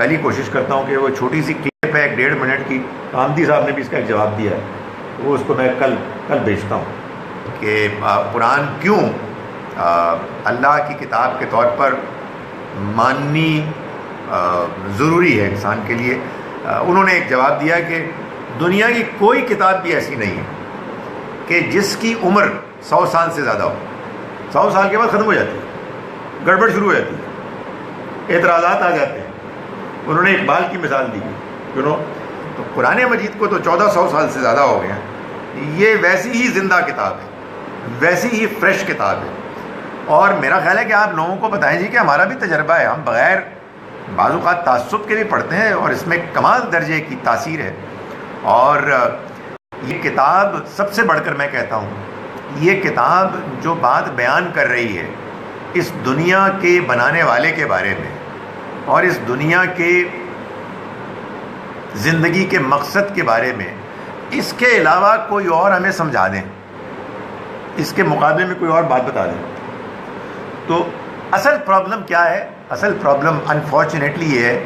ہی کوشش کرتا ہوں کہ وہ چھوٹی سی کلپ ہے 1.5 منٹ کی، آمدی صاحب نے بھی اس کا ایک جواب دیا ہے، وہ اس کو میں کل بھیجتا ہوں کہ قرآن کیوں اللہ کی کتاب کے طور پر ماننی ضروری ہے انسان کے لیے. انہوں نے ایک جواب دیا کہ دنیا کی کوئی کتاب بھی ایسی نہیں ہے کہ جس کی عمر 100 سال سے زیادہ ہو. 100 سال کے بعد ختم ہو جاتی ہے، گڑبڑ شروع ہو جاتی ہے، اعتراضات آ جاتے ہیں. انہوں نے اقبال کی مثال دی تو قرآن مجید کو تو 1400 سال سے زیادہ ہو گئے ہیں. یہ ویسی ہی زندہ کتاب ہے، ویسی ہی فریش کتاب ہے. اور میرا خیال ہے کہ آپ لوگوں کو بتائیں جی کہ ہمارا بھی تجربہ ہے، ہم بغیر بعض اوقات تعصب کے بھی پڑھتے ہیں اور اس میں کمال درجے کی تاثیر ہے. اور یہ کتاب سب سے بڑھ کر میں کہتا ہوں، یہ کتاب جو بات بیان کر رہی ہے اس دنیا کے بنانے والے کے بارے میں اور اس دنیا کے زندگی کے مقصد کے بارے میں، اس کے علاوہ کوئی اور ہمیں سمجھا دیں، اس کے مقابلے میں کوئی اور بات بتا دیں. تو اصل پرابلم کیا ہے؟ اصل پرابلم انفارچونیٹلی یہ ہے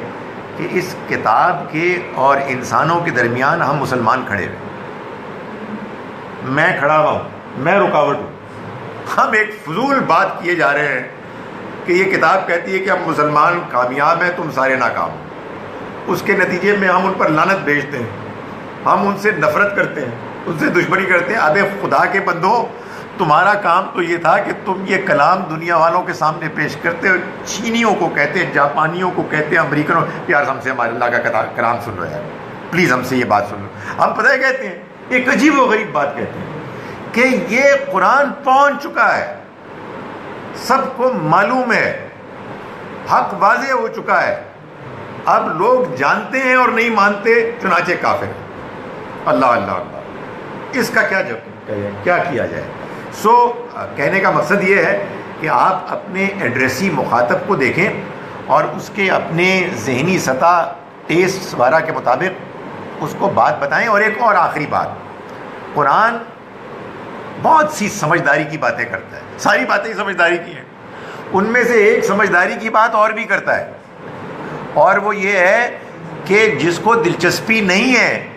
کہ اس کتاب کے اور انسانوں کے درمیان ہم مسلمان کھڑے ہوئے، میں کھڑا ہوا ہوں، میں رکاوٹ ہوں. ہم ایک فضول بات کیے جا رہے ہیں کہ یہ کتاب کہتی ہے کہ ہم مسلمان کامیاب ہیں، تم سارے ناکام ہو. اس کے نتیجے میں ہم ان پر لعنت بھیجتے ہیں، ہم ان سے نفرت کرتے ہیں، ان سے دشمنی کرتے ہیں. ابے خدا کے بندو، تمہارا کام تو یہ تھا کہ تم یہ کلام دنیا والوں کے سامنے پیش کرتے ہو. چینیوں کو کہتے ہیں، جاپانیوں کو کہتے ہیں، امریکنوں، یار ہم سے ہمارے اللہ کا کلام سن لو، یار پلیز ہم سے یہ بات سن لو. ہم پتہ ہے کہتے ہیں، ایک عجیب و غریب بات کہتے ہیں کہ یہ قرآن پہنچ چکا ہے، سب کو معلوم ہے، حق واضح ہو چکا ہے، اب لوگ جانتے ہیں اور نہیں مانتے، چنانچہ کافر. اللہ اللہ اللہ، اس کا کیا کیا جائے؟ کہنے کا مقصد یہ ہے کہ آپ اپنے ایڈریسی مخاطب کو دیکھیں اور اس کے اپنے ذہنی سطح ٹیسٹ وغیرہ کے مطابق اس کو بات بتائیں. اور ایک اور آخری بات، قرآن بہت سی سمجھداری کی باتیں کرتا ہے، ساری باتیں ہی سمجھداری کی ہیں. ان میں سے ایک سمجھداری کی بات اور بھی کرتا ہے، اور وہ یہ ہے کہ جس کو دلچسپی نہیں ہے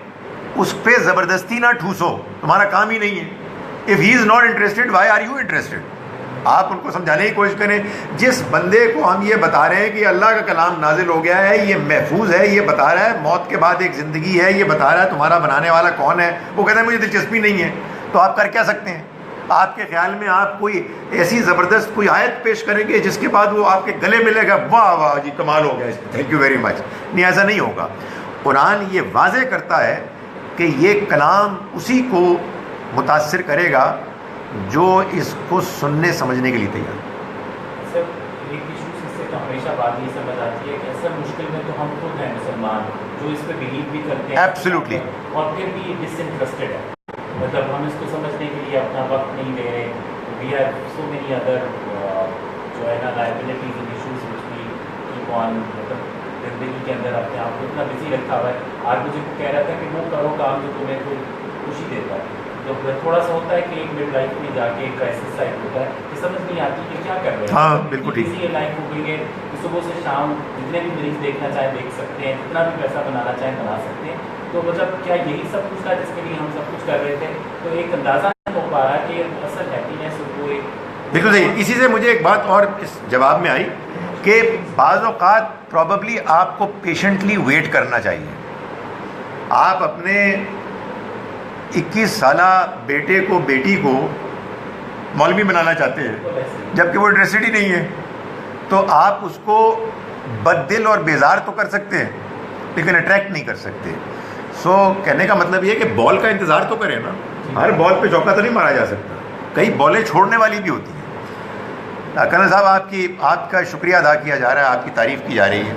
اس پہ زبردستی نہ ٹھوسو، تمہارا کام ہی نہیں ہے. If he is not interested, why are you interested? آپ ان کو سمجھانے کی کوشش کریں. جس بندے کو ہم یہ بتا رہے ہیں کہ اللہ کا کلام نازل ہو گیا ہے، یہ محفوظ ہے، یہ بتا رہا ہے موت کے بعد ایک زندگی ہے، یہ بتا رہا ہے تمہارا بنانے والا کون ہے، وہ کہتا ہے مجھے دلچسپی نہیں ہے، تو آپ کر کیا سکتے ہیں؟ آپ کے خیال میں آپ کوئی ایسی زبردست کوئی آیت پیش کریں گے جس کے بعد وہ آپ کے گلے ملے گا، واہ واہ جی کمال ہو گیا، تھینک یو ویری مچ؟ نہیں، ایسا نہیں ہوگا. قرآن یہ واضح کرتا ہے کہ یہ کلام اسی کو متاثر کرے گا جو اس کو سننے سمجھنے کے لیے تیار. سر ایک ایشو سے تو ہمیشہ بات یہ سمجھ آتی ہے کہ اصل مشکل میں تو ہم خود ہیں مسلمان جو اس پہ بلیو بھی کرتے ہیں ایبسلیوٹلی، اور پھر بھی ڈس انٹرسٹڈ ہے. مطلب ہم اس کو سمجھنے کے لیے اپنا وقت نہیں دے رہے. We have so many other جو ہے نا liabilities and issues which we keep on. مطلب زندگی کے اندر اپنے آپ کو اتنا بزی رکھا ہوا ہے. آج مجھے کہہ رہا تھا کہ وہ کرو کام جو تمہیں کوئی خوشی دیتا ہے. تو تھوڑا سا ہوتا ہے کہ ایک مڈ لائف میں جا کے ایک کرائسس ٹائپ ہوتا ہے کہ سمجھ نہیں آتی کہ کیا کر رہے ہیں. ہاں بالکل ٹھیک. یہ لائف ہو گئی ہے کہ صبح سے شام جتنے بھی مریض دیکھنا چاہیں دیکھ سکتے ہیں، جتنا بھی پیسہ بنانا چاہیں بنا سکتے ہیں. تو مطلب کیا یہی سب کچھ تھا جس کے لیے ہم سب کچھ کر رہے تھے؟ تو ایک اندازہ نہیں ہو پا رہا کہ اصل ہیپینیس وہ ایک بالکل صحیح. اسی سے مجھے ایک بات اور اس جواب میں آئی کہ بعض اوقات پرابیبلی آپ کو پیشنٹلی ویٹ کرنا چاہیے. آپ اپنے 21 سالہ بیٹے کو بیٹی کو مولوی بنانا چاہتے ہیں جبکہ وہ انٹرسٹڈ ہی نہیں ہے، تو آپ اس کو بد دل اور بیزار تو کر سکتے ہیں لیکن اٹریکٹ نہیں کر سکتے. کہنے کا مطلب یہ ہے کہ بال کا انتظار تو کریں نا، ہر بال پہ چوکا تو نہیں مارا جا سکتا، کئی بالیں چھوڑنے والی بھی ہوتی ہیں. کرنل صاحب آپ کا شکریہ ادا کیا جا رہا ہے، آپ کی تعریف کی جا رہی ہے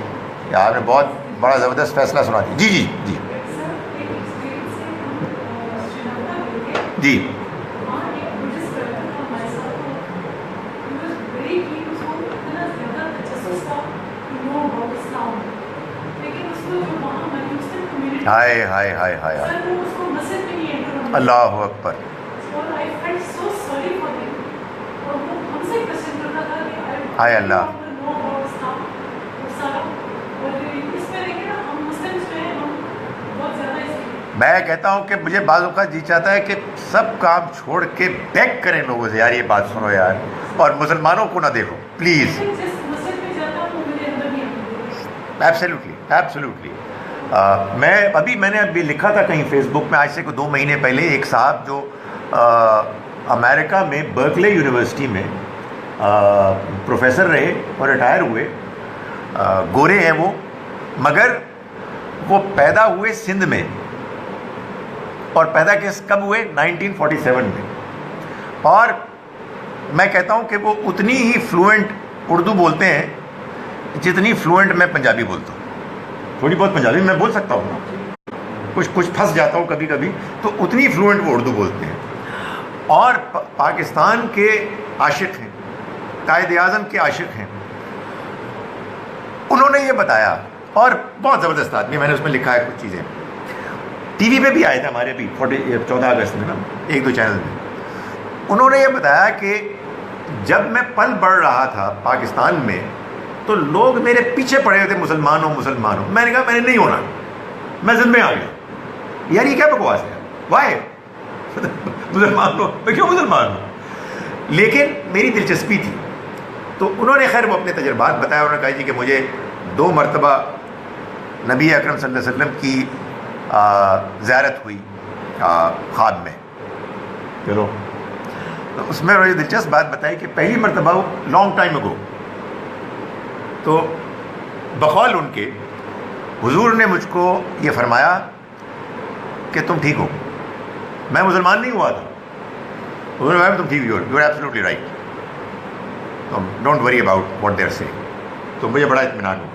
کہ آپ نے بہت بڑا زبردست فیصلہ سنا دیا. جی جی جی جی ہائے ہائے ہائے ہائے ہائے اللہ اکبر. ہائے اللہ. میں کہتا ہوں کہ مجھے بعض اوقات جی چاہتا ہے کہ سب کام چھوڑ کے بیگ کریں لوگوں سے، یار یہ بات سنو یار، اور مسلمانوں کو نہ دیکھو پلیز. Absolutely absolutely. میں نے ابھی لکھا تھا کہیں فیس بک میں، آج سے کوئی 2 مہینے پہلے، ایک صاحب جو امریکہ میں برکلے یونیورسٹی میں پروفیسر رہے اور ریٹائر ہوئے، گورے ہیں وہ، مگر وہ پیدا ہوئے سندھ میں، اور پیدا کب ہوئے؟ 1947 میں. اور میں کہتا ہوں کہ وہ اتنی ہی فلوئنٹ اردو بولتے ہیں جتنی فلوئنٹ میں پنجابی بولتا ہوں. تھوڑی بہت پنجابی میں بول سکتا ہوں، کچھ پھنس جاتا ہوں کبھی کبھی، تو اتنی فلوئنٹ وہ اردو بولتے ہیں. اور پاکستان کے عاشق ہیں، قائد اعظم کے عاشق ہیں. انہوں نے یہ بتایا، اور بہت زبردست آدمی، میں نے اس میں لکھا ہے کچھ چیزیں، ٹی وی پہ بھی آئے تھے ہمارے بھی 14 اگست میں نا، 1-2 چینل میں. انہوں نے یہ بتایا کہ جب میں پل بڑھ رہا تھا پاکستان میں تو لوگ میرے پیچھے پڑے ہوئے تھے، مسلمانوں. میں نے کہا میں نے نہیں ہونا، میں ضد میں آ گیا. یار یہ کیا بکواس ہے، وائی مسلمان ہو، میں کیوں مسلمان ہوں؟ لیکن میری دلچسپی تھی. تو انہوں نے خیر وہ اپنے تجربات بتایا. انہوں نے کہا جی کہ مجھے 2 مرتبہ نبی اکرم صلی اللہ علیہ وسلم کی زیارت ہوئی خواب میں. چلو، تو اس میں مجھے دلچسپ بات بتائی کہ پہلی مرتبہ وہ لانگ ٹائم اگو، تو بقول ان کے حضور نے مجھ کو یہ فرمایا کہ تم ٹھیک ہو. میں مسلمان نہیں ہوا تھا. حضور نے فرمایا تم ٹھیک ہو، you are absolutely right, don't worry about what they are saying. تو مجھے بڑا اطمینان ہوا.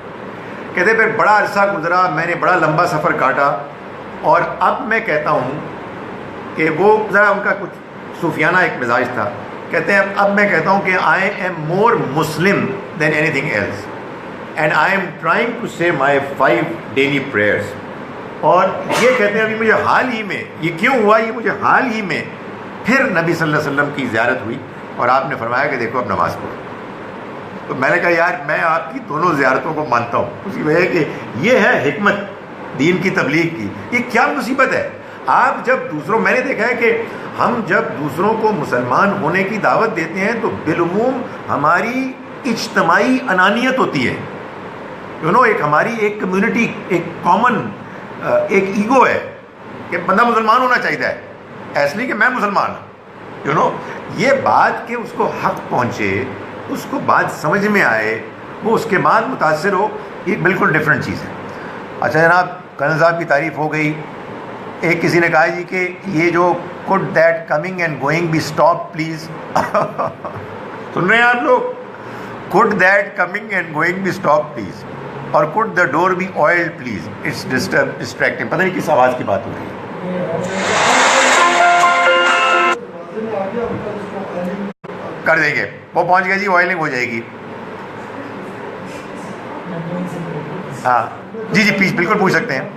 کہتے پھر بڑا عرصہ گزرا، میں نے بڑا لمبا سفر کاٹا، اور اب میں کہتا ہوں کہ وہ ذرا ان کا کچھ صوفیانہ ایک مزاج تھا. کہتے ہیں اب میں کہتا ہوں کہ I am more Muslim then any thing else, and I am trying to سے مائی 5 ڈیلی پریئرس. اور یہ کہتے ہیں ابھی مجھے حال ہی میں، یہ کیوں ہوا، یہ مجھے حال ہی میں پھر نبی صلی اللہ علیہ وسلم کی زیارت ہوئی، اور آپ نے فرمایا کہ دیکھو اب نماز پڑھو. تو میں نے کہا یار میں آپ کی دونوں زیارتوں کو مانتا ہوں، اس کی وجہ کہ یہ ہے حکمت دین کی تبلیغ کی. یہ کیا مصیبت ہے، آپ جب دوسروں، میں نے دیکھا ہے کہ ہم جب دوسروں کو مسلمان ہونے کی دعوت دیتے ہیں تو بالعموم ہماری اجتماعی انانیت ہوتی ہے. ایک ہماری ایک کمیونٹی، ایک کامن ایک ایگو ہے کہ بندہ مسلمان ہونا چاہیے ہے، ایسا نہیں کہ میں مسلمان ہوں. یہ بات کہ اس کو حق پہنچے، اس کو بات سمجھ میں آئے، وہ اس کے بعد متاثر ہو، یہ بالکل ڈفرینٹ چیز ہے. اچھا جناب، کرنل صاحب کی تعریف ہو گئی. ایک کسی نے کہا جی کہ یہ جو could that coming and going be stopped please سن رہے ہیں آپ لوگ؟ could that coming and going be stopped please، اور could the door be oiled please، it's distracting. پتہ نہیں کس آواز کی بات ہو رہی ہے. کر دیں گے، وہ پہنچ گئے جی، آئلنگ ہو جائے گی. ہاں جی جی پلیز، بالکل پوچھ سکتے ہیں.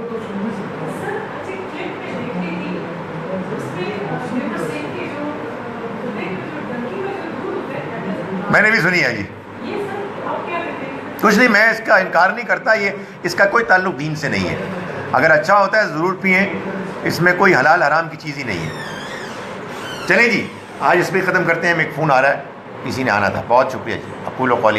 میں نے بھی سنی ہے جی. کچھ نہیں، میں اس کا انکار نہیں کرتا، یہ اس کا کوئی تعلق دین سے نہیں ہے. اگر اچھا ہوتا ہے ضرور پئیں، اس میں کوئی حلال حرام کی چیز ہی نہیں ہے. چلیں جی، آج اس پہ ختم کرتے ہیں. ایک فون آ رہا ہے، کسی نے آنا تھا. بہت شکریہ جی. اقول قولی